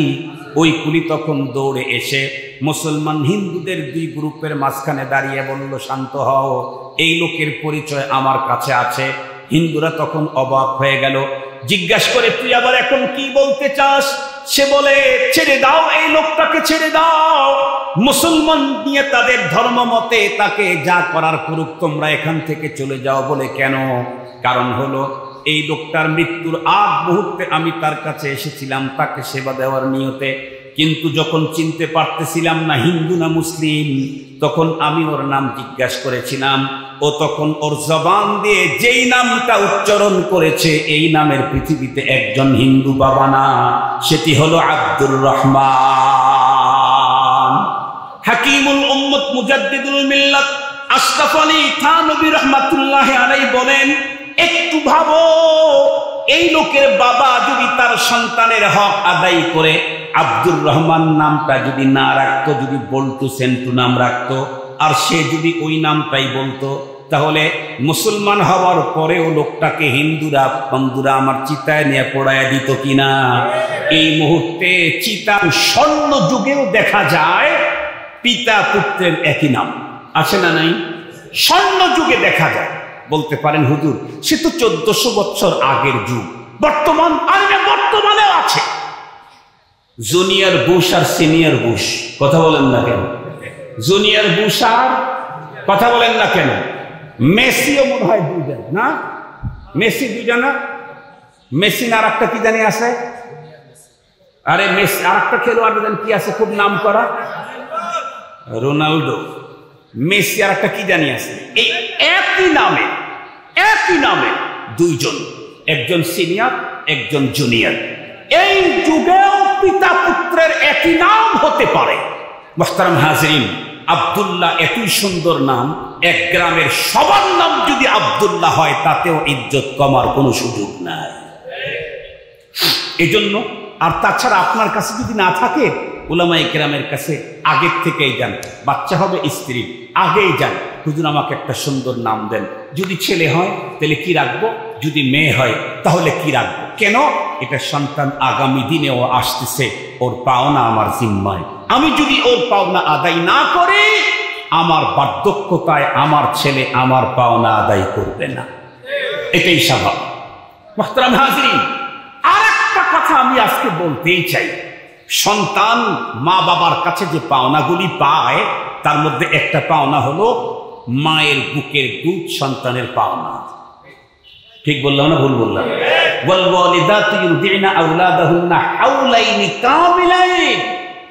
ওই কুলি তখন দৌড়ে এসে মুসলমান হিন্দুদের 2 গ্রুপের মাঝখানে দাঁড়িয়ে বলল শান্ত হও, এই লোকের পরিচয় আমার কাছে আছে। হিন্দুরা তখন অবাক হয়ে গেল, জিজ্ঞাসা করে তুই আবার এখন কি বলতে চাস? সে বলে ছেড়ে দাও, এই লোকটাকে ছেড়ে দাও। মুসলমান নিয়ে তাদের ধর্ম মতে তাকে যা করার করুক, তোমরা এখান থেকে চলে যাও। বলে কেন? কারণ হলো এই লোকটার মৃত্যুর আগ মুহূর্তে আমি তার কাছে এসেছিলাম তাকে সেবা দেওয়ার নিয়তে, কিন্তু যখন চিনতে পারতেছিলাম না হিন্দু না মুসলিম, তখন আমি ওর নাম জিজ্ঞাসা করেছিলাম। ও তখন ওর জবান দিয়ে যেই নামটা উচ্চারণ করেছে, এই নামের পৃথিবীতে একজন হিন্দু বাবা না, সেটি হলো আব্দুর রহমান। হাকিমুল উম্মত মুজাদ্দিদুল মিল্লাত আশরাফ আলী থানভী রহমাতুল্লাহ আলাইহি বলেন, একটু ভাবো, এই লোকের বাবা যদি তার সন্তানের হক আদায় করে আব্দুর রহমান নামটা যদি না রাখতো, যদি বল্টু সেন্টু নাম রাখতো, আর সে যদি ওই নামটাই বলতো, তাহলে মুসলমান হওয়ার পরেও লোকটাকে হিন্দুরা বন্ধুরা আমার চিতায় নিয়ে পোড়ায় দিত কিনা? এই মুহূর্তে চিতার স্বর্ণ যুগেও দেখা যায় পিতা পুত্রের একই নাম আছে না নাই? স্বর্ণ যুগে দেখা যায়। বলতে পারেন হুজুর সে তো 1400 বছর আগের যুগ, বর্তমানেও আছে। জুনিয়র বুশ আর সিনিয়র বুশ, কথা বলেন না কেন? জুনিয়র বুশ আর কথা বলেন না কেন? মেসিও মনে হয় দুইজন না? মেসি দুইজন না? মেসি আর একটা কি জানি আছে? আরে মেসি আর একটা খেলোয়াড় কি আছে খুব নাম করা? রোনাল্ডো। মেসি আর একটা কি জানি আছে, এই একই নামে দুইজন, একজন সিনিয়র একজন জুনিয়র। এই যুগেও পিতা পুত্রের একই নাম হতে পারে। মুহতারাম হাজরিন, আব্দুল্লাহ এতই সুন্দর নাম, এক গ্রামের সবার নাম যদি আব্দুল্লাহ হয় তাতেও ইজ্জত কমার কোনো সুযোগ নাই। এজন্য আর তাছাড়া আপনার কাছে যদি না থাকে, উলামায়ে কেরামের কাছে আগের থেকেই যান। বাচ্চা হবে স্ত্রী, আগেই যান, হুজুর আমাকে একটা সুন্দর নাম দেন। যদি ছেলে হয় তাহলে কি রাখবো, যদি মেয়ে হয় তাহলে কি রাখবো? কেন? এটা সন্তান আগামী দিনেও আসতেছে, ওর পাওনা আমার জিম্মায়। আমি যদি ওর পাওনা আদায় না করি, আমার বার্ধক্যতায় আমার ছেলে আমার পাওনা আদায় করবে না, এটাই স্বাভাবিক। মুহতারাম হাজরিন, আর একটা কথা আমি আজকে বলতেই চাই। সন্তান মা বাবার কাছে যে পাওনাগুলি পায়, তার মধ্যে একটা পাওনা হলো মায়ের বুকের দুধ সন্তানের পাওনা। ঠিক বললাম না ভুল বললাম? ওয়ালওয়ালিদাতু ইউরদি'না আওলাদাহুন্না হাওলাইনি কামিলাইন,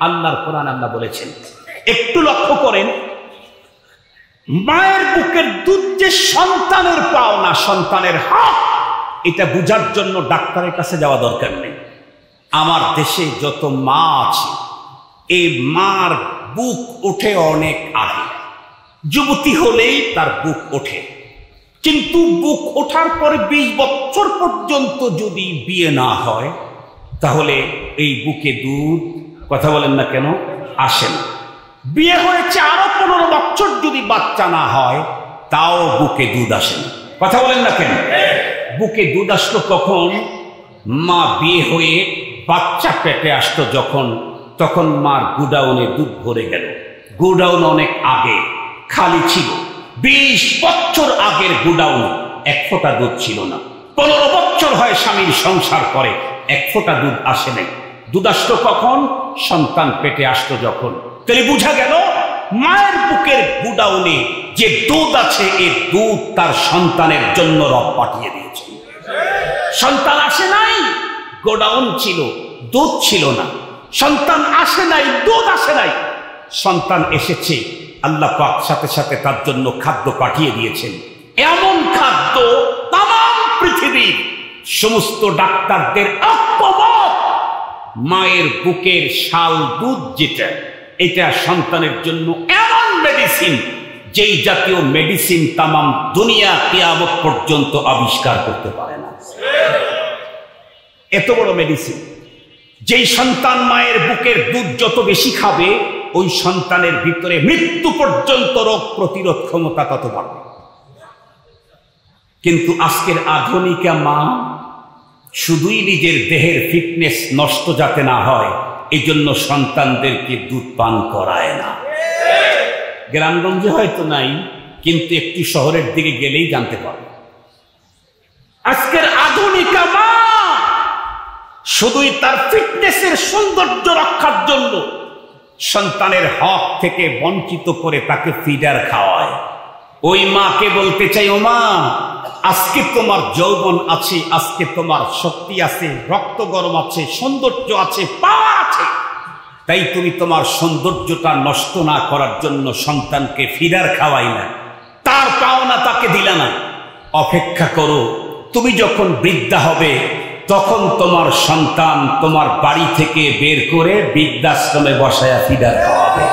আল্লাহর কোরআন আল্লাহ বলেছেন। একটু লক্ষ্য করেন, মায়ের বুকের দুধ যে সন্তানের পাওনা, সন্তানের হক, এটা বুঝার জন্য ডাক্তারের কাছে যাওয়া দরকার নেই। আমার দেশে যত মা আছে, এই মার বুক ওঠে অনেক আগে। যুবতী হলেই তার বুক ওঠে, কিন্তু বুক ওঠার পরে 20 বছর পর্যন্ত যদি বিয়ে না হয়, তাহলে এই বুকে দুধ, কথা বলেন না কেন, আসে না। বিয়ে হয়েছে আরো 15 বছর যদি বাচ্চা না হয়, তাও বুকে দুধ আসে না, কথা বলেন না কেন? বুকে দুধ আসলো কখন? মা বিয়ে হয়ে বাচ্চা পেটে আসতো যখন, তখন মার গুডাউনে দুধ ভরে গেল। গুডাউন অনেক আগে খালি ছিল, 20 বছর আগের গুডাউন, এক ফোঁটা দুধ ছিল না। 15 বছর হয় স্বামীর সংসার করে, এক ফোঁটা দুধ আসে নাই। দুধ আসতো কখন? সন্তান পেটে আসতো যখন। তাহলে বুঝা গেল মায়ের বুকের গুডাউনে যে দুধ আছে, এই দুধ তার সন্তানের জন্য রব পাঠিয়ে দিয়েছে। সন্তান আসে নাই, গোডাউন ছিল, দুধ ছিল না। সন্তান আসে নাই, দুধ আসে নাই, সন্তান এসেছে, আল্লাহ পাক সাথে সাথে তার জন্য খাদ্য পাঠিয়ে দিয়েছেন। এমন খাদ্য তাম পৃথিবীর সমস্ত ডাক্তারদের ঐক্যমত, মায়ের বুকের শাল দুধ যেটা, এটা সন্তানের জন্য এমন মেডিসিন, যেই জাতীয় মেডিসিন তাম দুনিয়া কিয়ামত পর্যন্ত আবিষ্কার করতে পারে না। এত বড় মেডিসিন, যেই সন্তান মায়ের বুকের দুধ যত বেশি খাবে, ওই সন্তানের ভিতরে মৃত্যু পর্যন্ত রোগ প্রতিরোধ ক্ষমতা তত বাড়বে। কিন্তু আজকের আধুনিকা মা শুধুই নিজের দেহের ফিটনেস নষ্ট যাতে না হয়, এই জন্য সন্তানদেরকে দুধ পান করায় না। গ্রামগঞ্জে হয়তো নাই, কিন্তু একটু শহরের দিকে গেলেই জানতে পারবে। আজকের আধুনিকা মা শুধুই তার ফিটনেসের সৌন্দর্য রক্ষার জন্য সন্তানের হক থেকে বঞ্চিত করে তাকে ফিডার খাওয়ায়। ওই মাকে বলতে চাই, ও মা, আজকে তোমার যৌবন আছে, আজকে তোমার শক্তি আছে, রক্ত গরম আছে, সৌন্দর্য আছে, পাওয়ার আছে, তাই তুমি তোমার সৌন্দর্যটা নষ্ট না করার জন্য সন্তানকে ফিডার খাওয়াই না, তার পাওনা তাকে দিলা না। অপেক্ষা করো, তুমি যখন বৃদ্ধা হবে তখন তোমার সন্তান তোমার বাড়ি থেকে বের করে বৃদ্ধাশ্রমে বসায়া ফিডার খাওয়াবে।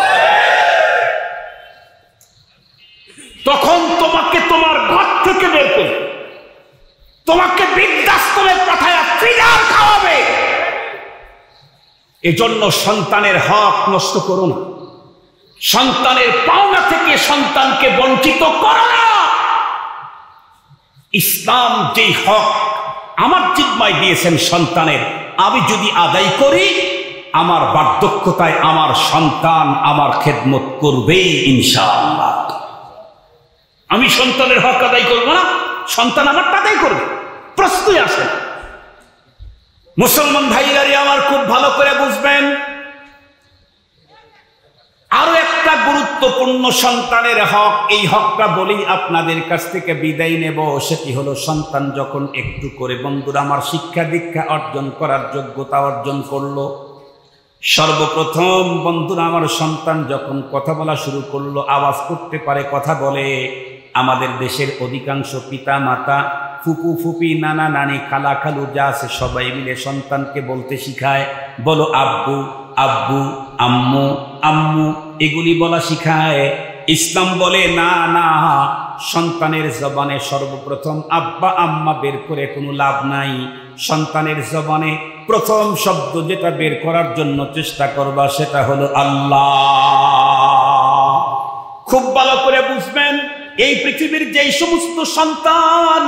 তখন তোমাকে তোমার ঘর থেকে বের করবে, তোমাকে বৃদ্ধাশ্রমে পাঠায় ফিডার খাওয়াবে। এজন্য সন্তানের হক নষ্ট করো না, সন্তানের পাওনা থেকে সন্তানকে বঞ্চিত করো না। ইসলাম যেই হক আমার জিম্মায় দিয়েছেন সন্তানের, আমি যদি আদায় করি, আমার বার্ধক্যতায় আমার সন্তান আমার খেদমত করবেই ইনশাআল্লাহ। আমি সন্তানের হক আদায় করবো না, সন্তান আমার আদায় করবে, প্রশ্নই আসে। মুসলমান ভাইরারে আমার খুব ভালো করে বুঝবেন, আরো একটা গুরুত্বপূর্ণ সন্তানের হক, এই হকটা বলেই আপনাদের কাছ থেকে বিদায় নেব। সেটি হলো সন্তান যখন একটু করে বন্ধুরা আমার শিক্ষা দীক্ষা অর্জন করার যোগ্যতা অর্জন করলো, সর্বপ্রথম বন্ধুরা আমার সন্তান যখন কথা বলা শুরু করলো, আওয়াজ করতে পারে, কথা বলে, আমাদের দেশের অধিকাংশ পিতা মাতা, ফুপু ফুপি, নানা নানি, খালা খালু যা আছে সবাই মিলে সন্তানকে বলতে শিখায়। বলো আব্বু আব্বু, আম্মু আম্মু, এগুলি বলা শিখায়। ইসলাম বলে না না, সন্তানের জবানে সর্বপ্রথম আব্বা আম্মা বের করে কোনো লাভ নাই। সন্তানের জবানে প্রথম শব্দ যেটা বের করার জন্য চেষ্টা করবা সেটা হলো আল্লাহ। খুব ভালো করে বুঝবেন, এই পৃথিবীর যেই সমস্ত সন্তান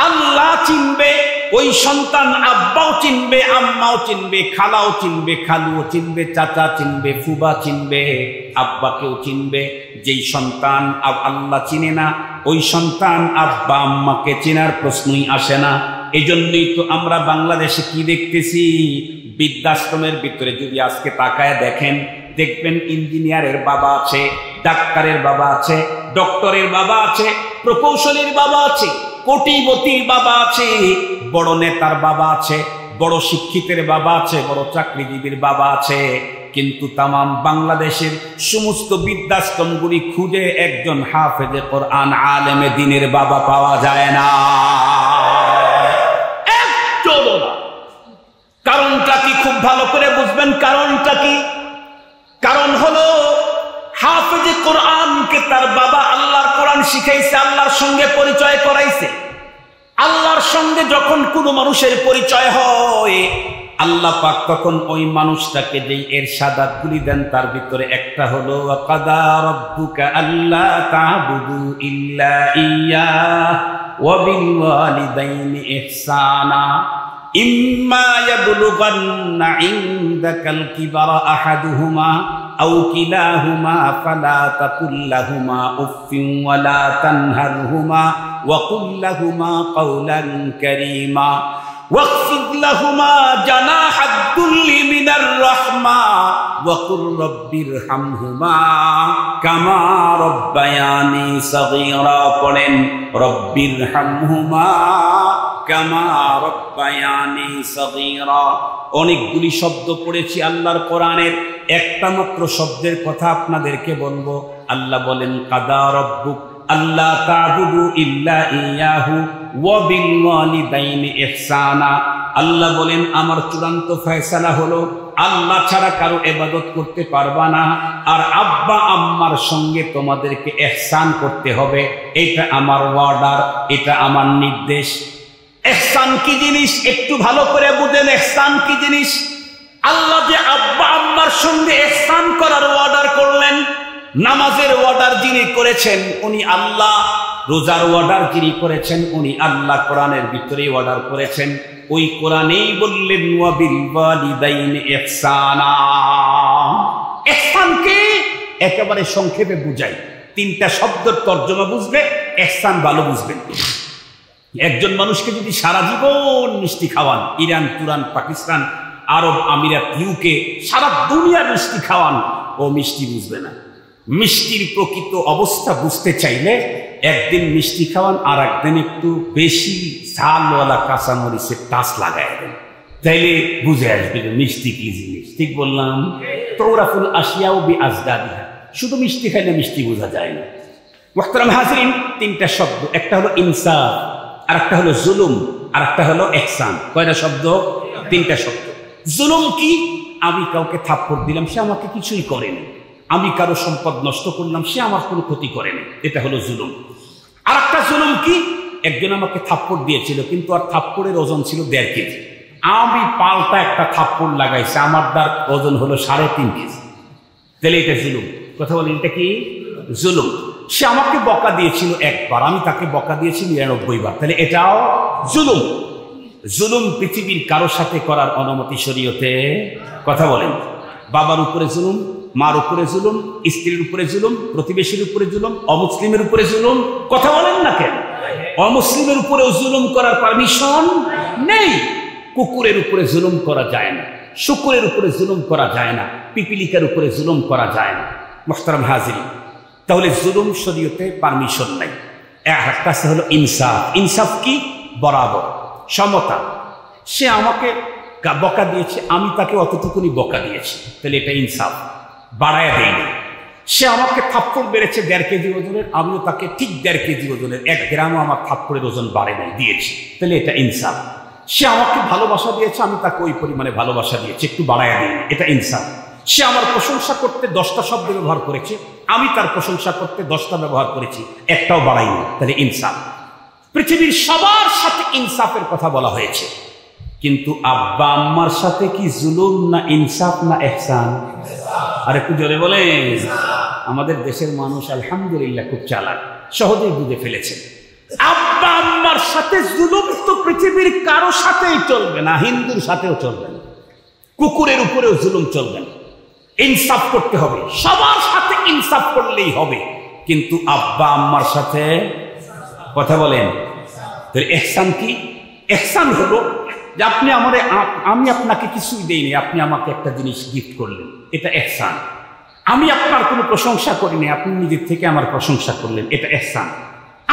আল্লাহ চিনবে, ওই সন্তান আব্বাও চিনবে, আম্মাও চিনবে, খালাও চিনবে, খালুও চিনবে, চাচা চিনবে, ফুবা চিনবে, আব্বাকেও চিনবে। যেই সন্তান আল্লাহ চিনে না, ওই সন্তান আব্বা আম্মাকে চেনার প্রশ্নই আসে না। এই জন্যই তো আমরা বাংলাদেশে কি দেখতেছি, বৃদ্ধাশ্রমের ভিতরে যদি আজকে তাকায় দেখেন, দেখবেন ইঞ্জিনিয়ারের বাবা আছে, ডাক্তারের বাবা আছে, ডক্টরের বাবা আছে, প্রকৌশলীর বাবা আছে, কোটিপতির বাবা আছে, বড় নেতার বাবা আছে, বড় শিক্ষিতের বাবা আছে, বড় চাকরিজীবীর বাবা আছে। কিন্তু তামাম বাংলাদেশের সমস্ত বৃদ্ধাশ্রমগুলি খুঁজে একজন হাফেজে কোরআন আলেমে দ্বীনের বাবা পাওয়া যায় না, একজনও না। কারণটা কি খুব ভালো করে বুঝবেন, কারণটা কি? কারণ হলো হাফেজে কোরআনকে তার বাবা আল্লাহর কোরআন শিখাইছে, আল্লাহর সঙ্গে পরিচয় করাইছে। আল্লাহর সঙ্গে যখন কোনো মানুষের পরিচয় হয়, আল্লাহ পাক তখন ওই মানুষটাকে যেই ইরশাদাতগুলি দেন তার ভিতরে একটা হলো ওয়াকাদা রাব্বুকা আল্লা তা'বুদু ইল্লা ইয়্যাহু ওয়া বিল ওয়ালিদাইনি ইহসানা ইম্মা ইয়াবলুগান্না ইনদাকাল কিবারা আহাদুহুমা আও কিলাহুমা ফালা তাকুল লাহুমা উফফিন ওয়া লা তানহারহুমা ওয়া কুল লাহুমা কাওলান কারীমা واخفض لهما جناح الذل من الرحمة وقل رب ارحمهما كما ربياني صغيرا قلن رب ارحمهما كما ربياني صغيرا। অনেকগুলি শব্দ পড়েছি আল্লাহর কোরআনের, একটা মাত্র শব্দের কথা আপনাদেরকে বলবো। আল্লাহ বলেন কাদা রব্বুক আল্লাহ তা'বুদু ইল্লা ইয়্যাহু ওয়া বিল ওয়ালিদাইনি ইহসানা। আল্লাহ বলেন আমার চূড়ান্ত ফয়সালা হলো আল্লাহ ছাড়া কারো ইবাদত করতে পারবা না, আর আব্বা আম্মার সঙ্গে তোমাদেরকে ইহসান করতে হবে। এটা আমার অর্ডার, এটা আমার নির্দেশ। ইহসান কি জিনিস একটু ভালো করে বুঝেন। ইহসান কি জিনিস? আল্লাহ যে আব্বা আম্মার সঙ্গে ইহসান করার অর্ডার করলেন, নামাজের অর্ডার যিনি করেছেন উনি আল্লাহ, রোজার অর্ডার যিনি করেছেন উনি আল্লাহ, কোরআনের ভিতরে অর্ডার করেছেন, ওই কোরআনেই বললেন ওয়া বিল ওয়ালিদাইনি ইহসানা। ইহসানকে একেবারে সংক্ষেপে বুঝাই, তিনটা শব্দের তর্জমা বুঝলে ইহসান ভালো বুঝবেন। একজন মানুষকে যদি সারা জীবন মিষ্টি খাওয়ান, ইরান, তুরান, পাকিস্তান, আরব আমিরাত, ইউকে, সারা দুনিয়ার মিষ্টি খাওয়ান, ও মিষ্টি বুঝবে না। মিষ্টির প্রকৃত অবস্থা বুঝতে চাইলে একদিন মিষ্টি খাওয়ান, আর একদিন একটু বেশি ঝালওয়ালা কাঁচামরিচের টাচ লাগাই দেন, তাইলে বুঝে আসবে যে মিষ্টি কি জিনিস। ঠিক বললাম? তুরাফুল আশিয়াউ বিআজদাদিহা। শুধু মিষ্টি খাইলে মিষ্টি বোঝা যায় না। মুহতারাম হাজিরিন, তিনটা শব্দ, একটা হলো ইনসাফ, আর একটা হলো জুলুম, আর একটা হলো ইহসান। কয়টা শব্দ? তিনটা শব্দ। জুলুম কি? আমি কাউকে থাপ্পড় দিলাম, সে আমাকে কিছুই করেনি, আমি কারো সম্পদ নষ্ট করলাম, সে আমার কোনো ক্ষতি করেনি, এটা হলো জুলুম। আর একটা জুলুম কি, একজন আমাকে থাপ্পড় দিয়েছিল, কিন্তু আর থাপ্পড়ের ওজন ছিল 1.5 কেজি। আমি পাল্টা একটা থাপ্পড় লাগাইছি, আমার তার ওজন হলো 3.5 কেজি। তাহলে এটা জুলুম। কথা বলেন, এটা কি জুলুম? সে আমাকে বকা দিয়েছিল একবার, আমি তাকে বকা দিয়েছি 99 বার, তাহলে এটাও জুলুম। জুলুম পৃথিবীর কারোর সাথে করার অনুমতি শরীয়তে। কথা বলেন, বাবার উপরে জুলুম, মার উপরে জুলুম, স্ত্রীর উপরে জুলুম, প্রতিবেশীর উপরে জুলুম, অমুসলিমের উপরে জুলুম। কথা বলেন না কেন? অমুসলিমের উপরেও জুলুম করার পারমিশন নেই। কুকুরের উপরে জুলুম করা যায় না, শুকুরের উপরে জুলুম করা যায় না, পিপিলিকার উপরে জুলুম করা যায় না। মুহতারাম হাজিরিন, তাহলে জুলুম শরীয়তে পারমিশন নাই। একটা হলো ইনসাফ। ইনসাফ কি? বরাবর, সমতা। সে আমাকে বকা দিয়েছে, আমি তাকে অতটুকুনি বকা দিয়েছি, তাহলে এটা ইনসাফ, বাড়ায় দেয়নি। সে আমাকে থাপ্পড় বেড়েছে 1.5 কেজি ওজনের, আমিও তাকে ঠিক 1.5 কেজি ওজনের, 1 গ্রামও আমার থাপ্পড়ের ওজন বাড়ে নাই, দিয়েছি, তাহলে এটা ইনসাফ। সে আমাকে ভালোবাসা দিয়েছে, আমি তাকে ওই পরিমাণে ভালোবাসা দিয়েছি, একটু বাড়ায় দিইনি, এটা ইনসাফ। সে আমার প্রশংসা করতে 10টা শব্দ ব্যবহার করেছে, আমি তার প্রশংসা করতে 10টা ব্যবহার করেছি, একটাও বাড়াইনি, তাহলে ইনসাফ। পৃথিবীর সবার সাথে ইনসাফের কথা বলা হয়েছে, কিন্তু আব্বা আম্মার সাথে কি জুলুম না ইনসাফ না ইহসান? আর একটু জোরে বলেন। আমাদের দেশের মানুষ আলহামদুলিল্লাহ খুব চালাক, সহজেই বুঝে ফেলেছেন। আব্বা আম্মার সাথে জুলুম তো পৃথিবীর কারো সাথেই চলবে না, হিন্দুর সাথেও চলবে না, কুকুরের উপরেও জুলুম চলবে না। ইনসাফ করতে হবে, সবার সাথে ইনসাফ করলেই হবে, কিন্তু আব্বা আম্মার সাথে। কথা বলেন। তো ইহসান কি? ইহসান হলো যে আপনি আমি আপনাকে কিছুই দেইনি, আপনি আমাকে একটা জিনিস গিফট করলেন, এটা ইহসান। আমি আপনার কোনো প্রশংসা করিনি, আপনি নিজের থেকে আমার প্রশংসা করলেন, এটা ইহসান।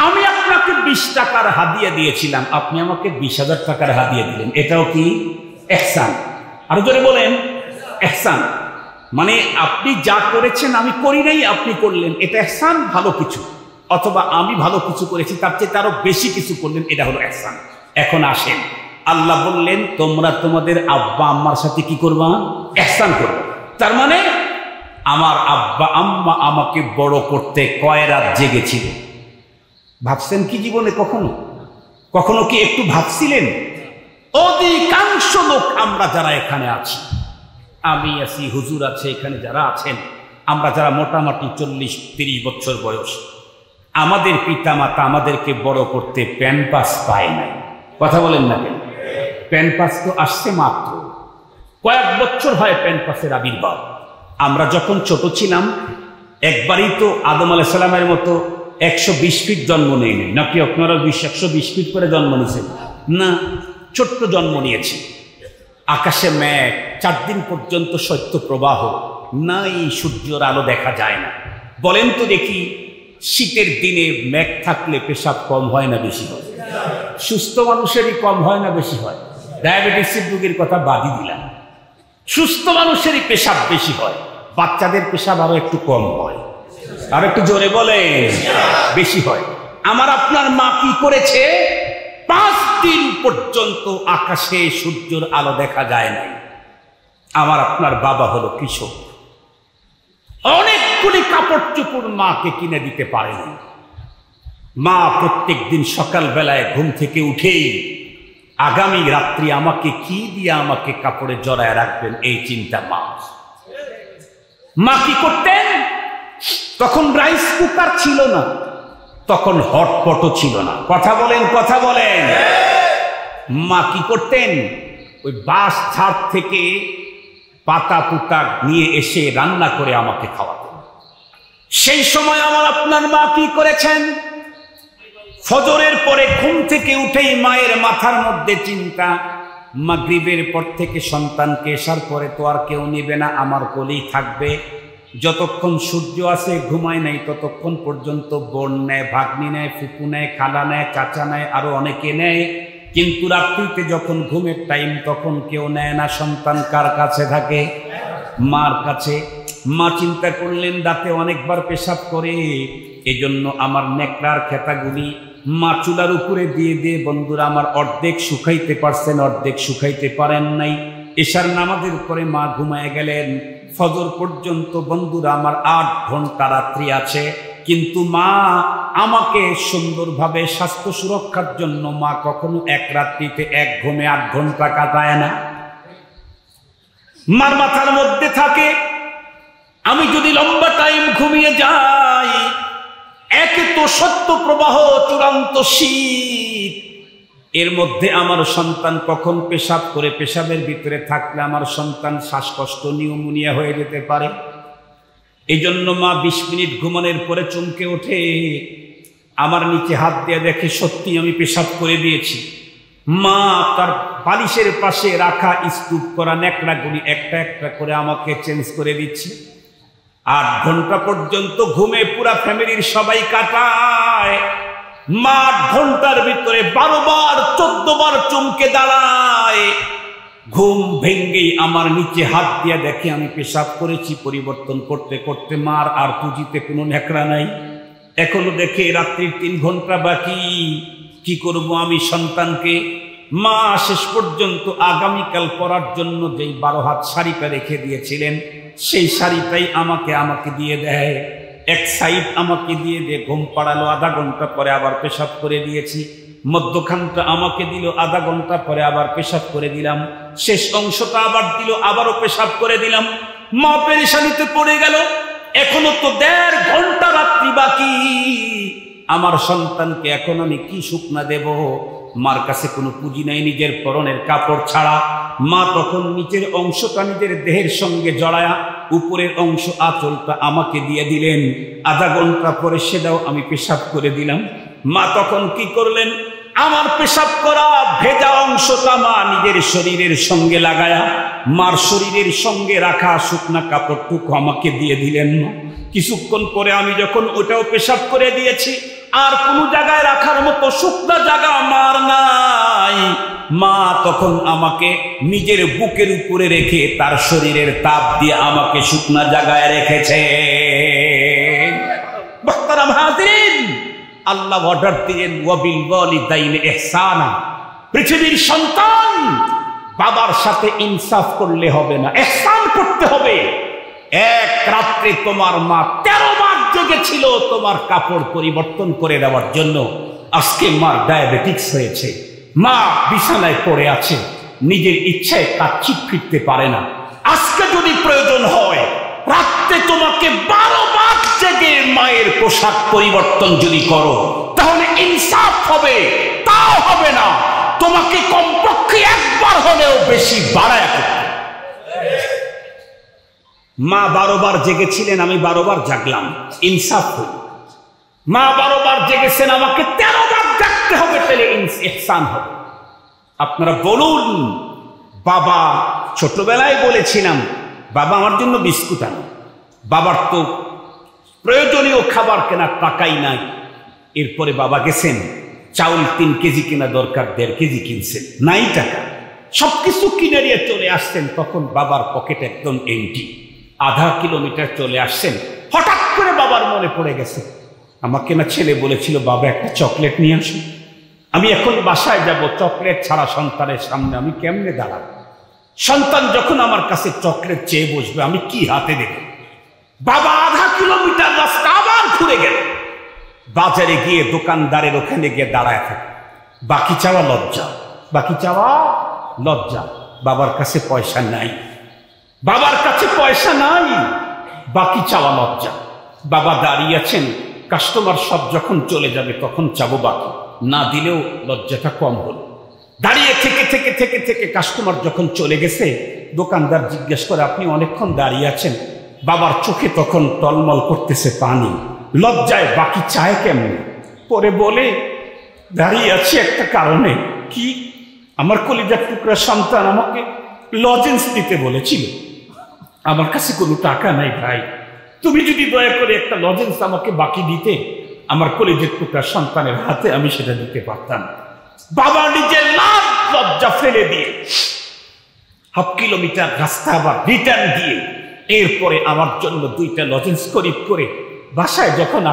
আমি আপনাকে 20 টাকার হাদিয়া দিয়েছিলাম, আপনি আমাকে 20,000 টাকার হাদিয়া দিলেন, এটাও কি ইহসান? আর জোরে বলেন, ইহসান। মানে আপনি যা করেছেন আমি করি নাই, আপনি করলেন, এটা ইহসান, ভালো কিছু। অথবা আমি ভালো কিছু করেছি, তার চেয়ে আরো বেশি কিছু করলেন, এটা হলো ইহসান। এখন আসেন, আল্লাহ বললেন তোমরা তোমাদের আব্বা আম্মার সাথে কি করবা? ইহসান করবে। তার মানে আমার আব্বা আম্মা আমাকে বড় করতে কয় রাত জেগেছিল? ভাবছেন কি জীবনে কখনো? কখনো কি একটু ভাবছিলেন? অধিকাংশ লোক আমরা যারা এখানে আছি, আমি আছি, হুজুর আছে, এখানে যারা আছেন, আমরা যারা মোটামুটি 40-30 বছর বয়স, আমাদের পিতামাতা আমাদেরকে বড় করতে প্যাম্পাস পায় নাই। কথা বলেন না কেন? প্যাম্পাস তো আসছে মাত্র কয়েক বছর হয় প্যাম্পাসের আবির্ভাব। আমরা যখন ছোট ছিলাম একবারই তো আদম আলাইহিস সালামের মতো 120 ফিট জন্ম নেই নাই, নাকি আপনারা 120 ফিট করে জন্ম নিয়েছেন? না, ছোট্ট জন্ম নিয়েছি। আকাশে মেঘ, 4 দিন পর্যন্ত শৈত্য প্রবাহ নাই, সূর্যের আলো দেখা যায় না। বলেন তো দেখি, শীতের দিনে মেঘ থাকলে পেশাব কম হয় না বেশি হয়? সুস্থ মানুষেরই কম হয় না বেশি হয়? ডায়াবেটিসের রোগীর কথা বাদই দিলাম, সুস্থ মানুষেরই পেশাব বেশি হয়, বাচ্চাদের পেশাব আরো একটু কম হয়। আর একটু জোরে বলে, বেশি হয়। আমার আপনার মা কি করেছে? 5 দিন পর্যন্ত আকাশে সূর্যের আলো দেখা যায় নাই। আমার আপনার বাবা হলো কৃষক, অনেকগুলি কাপড় চোপড় মাকে কিনে দিতে পারেনি। মা প্রত্যেক দিন সকাল বেলায় ঘুম থেকে উঠেই আগামী রাত্রি আমাকে কি দিয়ে আমাকে কাপড়ে জড়ায় রাখবেন, এই চিন্তা মা কি করতেন? তখন রাইস কুকার ছিল না, তখন হটপটও ছিল না। কথা বলেন, কথা বলেন। মা কি করতেন? ওই বাঁশ ঝাড় থেকে পাতা পুতা নিয়ে এসে রান্না করে আমাকে খাওয়াতেন। সেই সময় আমার আপনার মা কি করেছেন? ফজরের পরে ঘুম থেকে উঠেই মায়ের মাথার মধ্যে চিন্তা, মাগরিবের পর থেকে সন্তানকে আসার পরে তো আর কেউ নেবে না, আমার কোলেই থাকবে। যতক্ষণ সূর্য আসে ঘুমায় নাই, ততক্ষণ পর্যন্ত বোন নেয়, ভাগ্নি নেয়, ফুপু নেয়, খালা নেয়, চাচা নেয়, আরো অনেকে নেয়। কিন্তু রাত্রিতে যখন ঘুমের টাইম, তখন কেউ নেয় না। সন্তান কার কাছে থাকে? মার কাছে। মা চিন্তা করলেন রাতে অনেকবার পেশাব করে, এজন্য আমার নেকড়ার খেতাগুলি মা চুলার উপরে দিয়ে দিয়ে বন্ধুরা আমার অর্ধেক শুকাইতে পারছেন, অর্ধেক শুকাইতে পারেন নাই। এশার নামাজের পরে মা ঘুমায় গেলেন। ফজর পর্যন্ত বন্ধুরা আমার 8 ঘন্টা রাত্রি আছে, কিন্তু মা আমাকে সুন্দরভাবে স্বাস্থ্য সুরক্ষার জন্য মা কখনো এক রাত্রিতে এক ঘুমে 8 ঘন্টা কাটায় না। মার মাথার মধ্যে থাকে আমি যদি লম্বা টাইম ঘুমিয়ে যাই, একে তো সত্য প্রবাহ, চূড়ান্ত শীত, এর মধ্যে আমার সন্তান কখন পেশাব করে, পেশাবের ভিতরে থাকলে আমার সন্তান শ্বাসকষ্ট, নিউমোনিয়া হয়ে যেতে পারে। এই জন্য মা 20 মিনিট ঘুমানোর পরে চমকে ওঠে, আমার নিচে হাত দিয়ে দেখে সত্যি আমি পেশাব করে দিয়েছি। মা তার বালিশের পাশে রাখা স্তূপ করা ন্যাকড়াগুলি একটা একটা করে আমাকে চেঞ্জ করে দিচ্ছে। 8 ঘন্টা পর্যন্ত ঘুমে পুরা ফ্যামিলির সবাই কাটায়। মা 8 ঘন্টার ভিতরে 12 বার 14 বার চমকে দাঁড়ায়। ঘুম ভেঙ্গেই আমার নিচে হাত দিয়ে দেখে আমি পেশাব করেছি। পরিবর্তন করতে করতে মার আর পুঁজিতে কোনো ন্যাকড়া নাই। এখনো দেখে রাত্রির 3 ঘন্টা বাকি, কি করব আমি সন্তানকে? মা শেষ পর্যন্ত আগামীকাল পরার জন্য যেই 12 হাত শাড়িটা রেখে দিয়েছিলেন, সেই শাড়িটাই আমাকে দিয়ে দেয়। এক সাইড আমাকে দিয়ে ঘুম পাড়ালো, আধা ঘন্টা পরে আবার পেশাব করে দিয়েছি। মধ্যখানটা আমাকে দিল, আধা ঘন্টা পরে আবার পেশাব করে দিলাম। শেষ অংশটা আবার দিল, আবারও পেশাব করে দিলাম। মা পেরেশানিতে পড়ে গেল। এখনো তো 1.5 ঘন্টা রাত্রি বাকি। আমার সন্তানকে এখন আমি কি শুকনা দেব? মার কাছে কোনো পুঁজি নাই, নিজের পরনের কাপড় ছাড়া। মা তখন নিচের অংশটা নিজের দেহের সঙ্গে জড়ায়া উপরের অংশ আঁচলটা আমাকে দিয়ে দিলেন। আধা ঘন্টা পরে সেটাও আমি পেশাব করে দিলাম। মা তখন কি করলেন? আমার পেশাব করা ভেজা অংশটা মা নিজের শরীরের সঙ্গে লাগায়া মার শরীরের সঙ্গে রাখা শুকনা কাপড়টুকু আমাকে দিয়ে দিলেন। কিছুক্ষণ পরে আমি যখন ওটাও পেশাব করে দিয়েছি, আর কোন জায়গায় রাখার মতো শুকনা জায়গা মার নাই। মা তখন আমাকে নিজের বুকের উপরে রেখে তার শরীরের তাপ দিয়ে আমাকে শুকনা জায়গায় রেখেছে। মুহতারাম হাজিরিন, আল্লাহ অর্ডার দিলেন ওয়াবিল ওয়ালিদাইনি ইহসানা। পৃথিবীর সন্তান, বাবার সাথে ইনসাফ করলে হবে না, ইহসান করতে হবে। এক রাত্রে তোমার মা 13 বার জেগেছিল তোমার কাপড় পরিবর্তন করে দেওয়ার জন্য। আজকে মার ডায়াবেটিক্স হয়েছে, মা বিছানায় পড়ে আছে, নিজের ইচ্ছায় কাচ্চি ফিরতে পারে না। আজকে যদি প্রয়োজন হয় রাত্রে তোমাকে 12 বার জেগে মায়ের পোশাক পরিবর্তন যদি করো, তাহলে ইনসাফ হবে। তাও হবে না, তোমাকে কমপক্ষে 1 বার হলেও বেশি বাড়ায় করতে। মা 12 বার জেগেছিলেন, আমি 12 বার জাগলাম, ইনসাফ হল। মা 12 বার জেগেছেন, আমাকে 13 বার জাগতে হবে, তাহলে ইহসান হবে। আপনারা বলুন, বাবা ছোটবেলায় বলেছিলাম বাবা আমার জন্য বিস্কুট আনো, বাবার তো প্রয়োজনীয় খাবার কেনার টাকাই নাই। এরপরে বাবা গেছেন, চাউল 3 কেজি কেনা দরকার, 1.5 কেজি কিনছেন, নাই টাকা। সবকিছু কিনে নিয়ে চলে আসছেন, তখন বাবার পকেট একদম এমটি। আধা কিলোমিটার চলে আসছেন, হঠাৎ করে বাবার মনে পড়ে গেছে, আমাকে না ছেলে বলেছিল বাবা একটা চকলেট নিয়ে আসুন, আমি এখন বাসায় যাব, চকলেট ছাড়া সন্তানের সামনে আমি কেমনে দাঁড়াবো? সন্তান যখন আমার কাছে চকলেট চেয়ে বসবে, আমি কি হাতে দেব? বাবা আধা কিলোমিটার রাস্তা আবার ঘুরে গেল। বাজারে গিয়ে দোকানদারের ওখানে গিয়ে দাঁড়ায় থাকে। বাকি চাওয়া লজ্জা, বাকি চাওয়া লজ্জা। বাবার কাছে পয়সা নাই, বাবার কাছে পয়সা নাই, বাকি চাওয়া লজ্জা। বাবা দাঁড়িয়ে আছেন, কাস্টমার সব যখন চলে যাবে তখন চাবো বাকি, না দিলেও লজ্জাটা কম হলো। দাঁড়িয়ে থেকে থেকে থেকে থেকে কাস্টমার যখন চলে গেছে, দোকানদার জিজ্ঞেস করে আপনি অনেকক্ষণ দাঁড়িয়ে আছেন? বাবার চোখে তখন টলমল করতেছে পানি, লজ্জায় বাকি চায় কেমন। পরে বলে দাঁড়িয়ে আছি একটা কারণে। কি? আমার কলিজার টুকরা সন্তান আমাকে লজেন্স দিতে বলেছিল, আমার কাছে কোনো টাকা নাই ভাই, তুমি যদি দয়া করে একটা লজেন্স আমাকে বাকি দিতে, আমার কলিজার টুকরা সন্তানের হাতে আমি সেটা দিতে পারতাম। বাবা নিজের লাভ লজ্জা ফেলে দিয়ে 1/2 কিলোমিটার রাস্তা আবার রিটার্ন দিয়ে এরপরে আমার জন্য 2টা লজেন্স খরিদ করে বাসায় যখন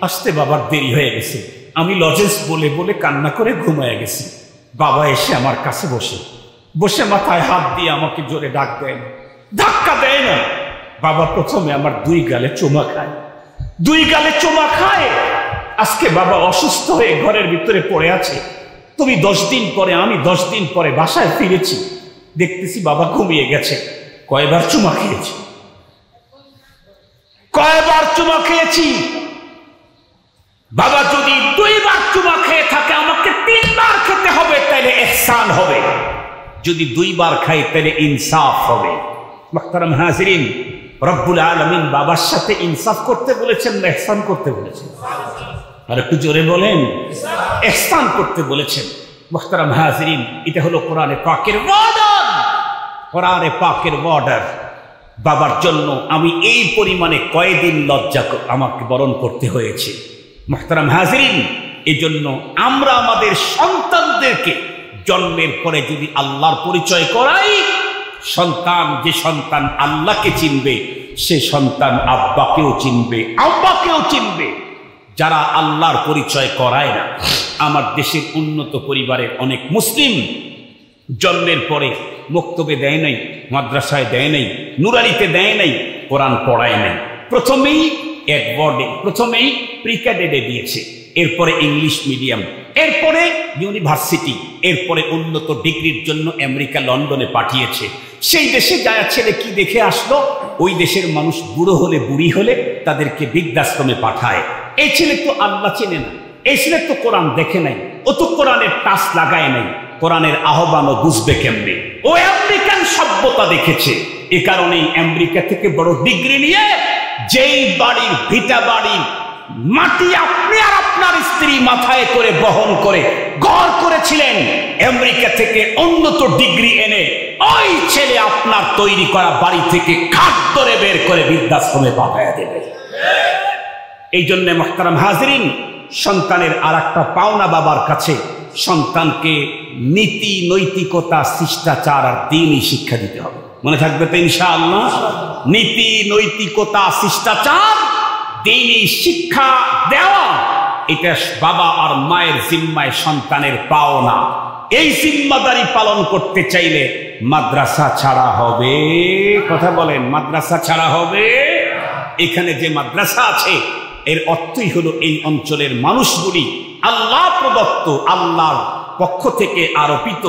আসতে বাবার দেরি হয়ে গেছে। আমি লজেন্স বলে বলে কান্না করে ঘুমায় গেছি। বাবা এসে আমার কাছে বসে মাথায় হাত দিয়ে আমাকে জোরে ডাক দেন, ধাক্কা দেয় না। বাবা প্রথমে আমার 2 গালে চুমা খায়, 2 গালে চুমা খায়। আজকে বাবা অসুস্থ হয়ে ঘরের ভিতরে পড়ে আছে। তুমি 10 দিন পরে, আমি 10 দিন পরে বাসায় ফিরেছি, দেখতেছি বাবা ঘুমিয়ে গেছে। কয়বার চুমা খেয়েছি, কয়বার চুমা খেয়েছি? বাবা যদি 2 বার চুমা খেয়ে থাকে, আমাকে 3 বার খেতে হবে, তাইলে ইহসান হবে। যদি 2 বার খাই তাহলে ইনসাফ হবে। মুহতারাম হাজিরিন, রব্বুল আলামিন বাবার সাথে ইনসাফ করতে বলেছেন না ইহসান করতে বলেছেন? আর একটু জোরে বলেন, ইহসান করতে বলেছেন। মুহতারাম হাজিরিন, এটা হলো কোরআনে পাকের অর্ডার, কোরআনে পাকের অর্ডার। বাবার জন্য আমি এই পরিমাণে কয়দিন লজ্জা আমাকে বরণ করতে হয়েছে। মুহতারাম হাজিরিন, এই জন্য আমরা আমাদের সন্তানদেরকে জন্মের পরে যদি আল্লাহর পরিচয় করাই, সন্তান, যে সন্তান আল্লাহকে চিনবে সে সন্তান আব্বাকেও চিনবে, আব্বাকেও চিনবে। যারা আল্লাহর পরিচয় করায় না, আমার দেশের উন্নত পরিবারের অনেক মুসলিম জন্মের পরে মক্তবে দেয় নাই, মাদ্রাসায় দেয় নাই, নুরানিতে দেয় নাই, কোরআন পড়ায় নাই। প্রথমেই অ্যাডওয়ার্ডে, প্রথমেই প্রিক্যাডেটে দিয়েছে, এরপরে ইংলিশ মিডিয়াম, এরপরে ইউনিভার্সিটি, এরপরে উন্নত ডিগ্রির জন্য আমেরিকা লন্ডনে পাঠিয়েছে। সেই দেশে যায় ছেলে কি দেখে আসলো? ওই দেশের মানুষ বুড়ো হলে, বুড়ি হলে তাদেরকে বৃদ্ধাশ্রমে পাঠায়। এই ছেলে তো আল্লাহ চেনে না, এই ছেলে তো কোরআন দেখে নাই, ও তো কোরআনের টাচ লাগায় নাই, কোরআনের আহ্বানও বুঝবে কেমনে? ও আমেরিকান সভ্যতা দেখেছে। এ কারণেই আমেরিকা থেকে বড় ডিগ্রি নিয়ে যেই বাড়ির, ভিটা বাড়ির মাটি আপনি আর আপনার স্ত্রী মাথায় করে বহন করে ঘর করেছিলেন, আমেরিকা থেকে উন্নত ডিগ্রি এনে ওই ছেলে আপনার তৈরি করা বাড়ি থেকে খাট ধরে বের করে বৃদ্ধাশ্রমে পাঠাইয়া দেবে। এই জন্য মুহতারাম হাজিরিন, সন্তানের আর একটা পাওনা বাবার কাছে, সন্তানকে নীতি, নৈতিকতা, শিষ্টাচার আর দ্বীনি শিক্ষা দিতে হবে। মনে থাকবে তো ইনশাআল্লাহ? নীতি, নৈতিকতা, শিষ্টাচার, দ্বীনি শিক্ষা দেওয়া, এটা বাবা আর মায়ের জিম্মায় সন্তানের পাওনা। এই জিম্মাদারি পালন করতে চাইলে মাদ্রাসা ছাড়া হবে। কথা বলেন, মাদ্রাসা ছাড়া হবে। এখানে যে মাদ্রাসা আছে এর অর্থই হলো এই অঞ্চলের মানুষগুলি আল্লাহ প্রদত্ত, আল্লাহর পক্ষ থেকে আরোপিত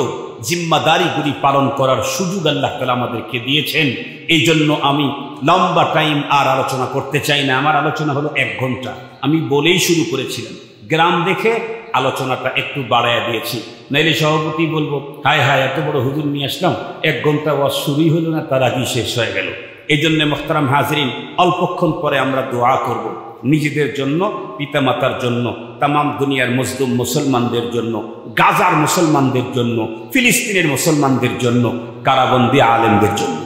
জিম্মাদারিগুলি পালন করার সুযোগ আল্লাহ তাআলা আমাদেরকে দিয়েছেন। এই জন্য আমি লম্বা টাইম আর আলোচনা করতে চাই না। আমার আলোচনা হলো 1 ঘন্টা। আমি বলেই শুরু করেছিলাম, গ্রাম দেখে আলোচনাটা একটু বাড়াইয়া দিয়েছি, নাইলে সভাপতি বলবো হায় হায় এত বড় হুজুর নিয়ে আসলাম, 1 ঘন্টা ওয়াজ শুরুই হলো না, তার আগেই শেষ হয়ে গেল। এই জন্য মুহতারাম হাজিরিন, অল্পক্ষণ পরে আমরা দোয়া করব নিজেদের জন্য, পিতামাতার জন্য, তামাম দুনিয়ার মুসলিম মুসলমানদের জন্য, গাজার মুসলমানদের জন্য, ফিলিস্তিনের মুসলমানদের জন্য, কারাবন্দী আলেমদের জন্য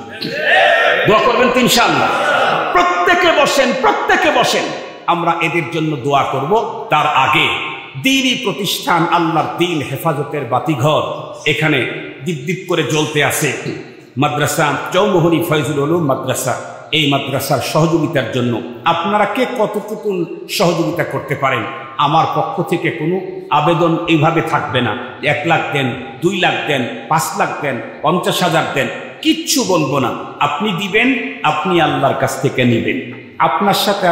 দোয়া করবেন তো ইনশাআল্লাহ? প্রত্যেকে বসেন, প্রত্যেকে বসেন, আমরা এদের জন্য দোয়া করব। তার আগে দ্বীনি প্রতিষ্ঠান, আল্লাহর দ্বীন হেফাজতের বাতিঘর এখানে দিপ দিপ করে জ্বলতে আছে। মাদ্রাসা চৌমোহনী ফয়জুল উলুম মাদ্রাসা, এই মাদ্রাসার সহযোগিতার জন্য আপনারা কে কতটুকু সহযোগিতা করতে পারেন? আমার পক্ষ থেকে কোনো আবেদন এইভাবে থাকবে না, 1 লাখ দেন, 2 লাখ দেন, 5 লাখ দেন, 50,000 দেন, কিচ্ছু বলবো না। আপনি দিবেন, আপনি আল্লাহর কাছ থেকে নিবেন। আপনার সাথে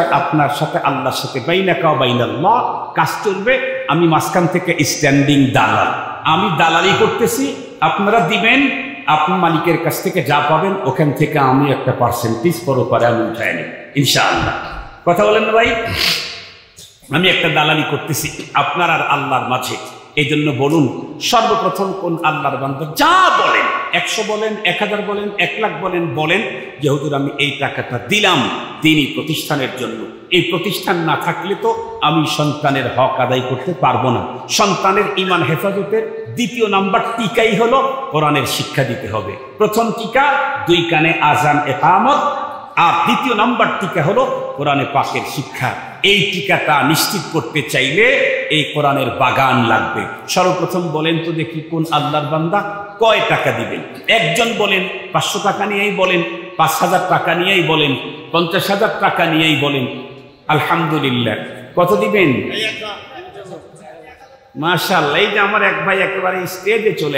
আল্লাহর সাথে বাইনাকা ওয়া বাইনাল্লাহ কাজ চলবে। আমি মাঝখান থেকে স্ট্যান্ডিং দালাল, আমি দালালি করতেছি। আপনারা দিবেন, আপনি মালিকের কাছ থেকে যা পাবেন ওখান থেকে আমি একটা পার্সেন্টেজ পরে আমি উঠাই নেব ইনশাআল্লাহ। কথা বলেন না ভাই? আমি একটা দালালি করতেছি আপনার আর আল্লাহর মাঝে। এই জন্য বলুন, সর্বপ্রথম কোন আল্লাহর বান্দা যা বলেন, 100 বলেন, 1000 বলেন, 1 লাখ বলেন, বলেন যে হুজুর আমি এই টাকাটা দিলাম দ্বীনি প্রতিষ্ঠানের জন্য। এই প্রতিষ্ঠান না থাকলে তো আমি সন্তানের হক আদায় করতে পারবো না। সন্তানের ঈমান হেফাজতের 2য় নাম্বার টিকাই হলো কোরআনের শিক্ষা দিতে হবে। প্রথম টিকা 2 কানে আজান ইকামত, আর 2য় নাম্বার টিকা হলো কোরআনে পাকের শিক্ষা। এই টিকাটা নিশ্চিত করতে চাইলে এই কোরআনের বাগান লাগবে। সর্বপ্রথম বলেন তো দেখি কোন আল্লাহর বান্দা কয় টাকা দিবেন? একজন বলেন 500 টাকা নিয়েই বলেন, 5000 টাকা নিয়েই বলেন, 50,000 টাকা নিয়েই বলেন। আলহামদুলিল্লাহ। কত দিবেন? মাশাআল্লাহ। এই যে আমার এক ভাই একেবারে স্টেজে চলে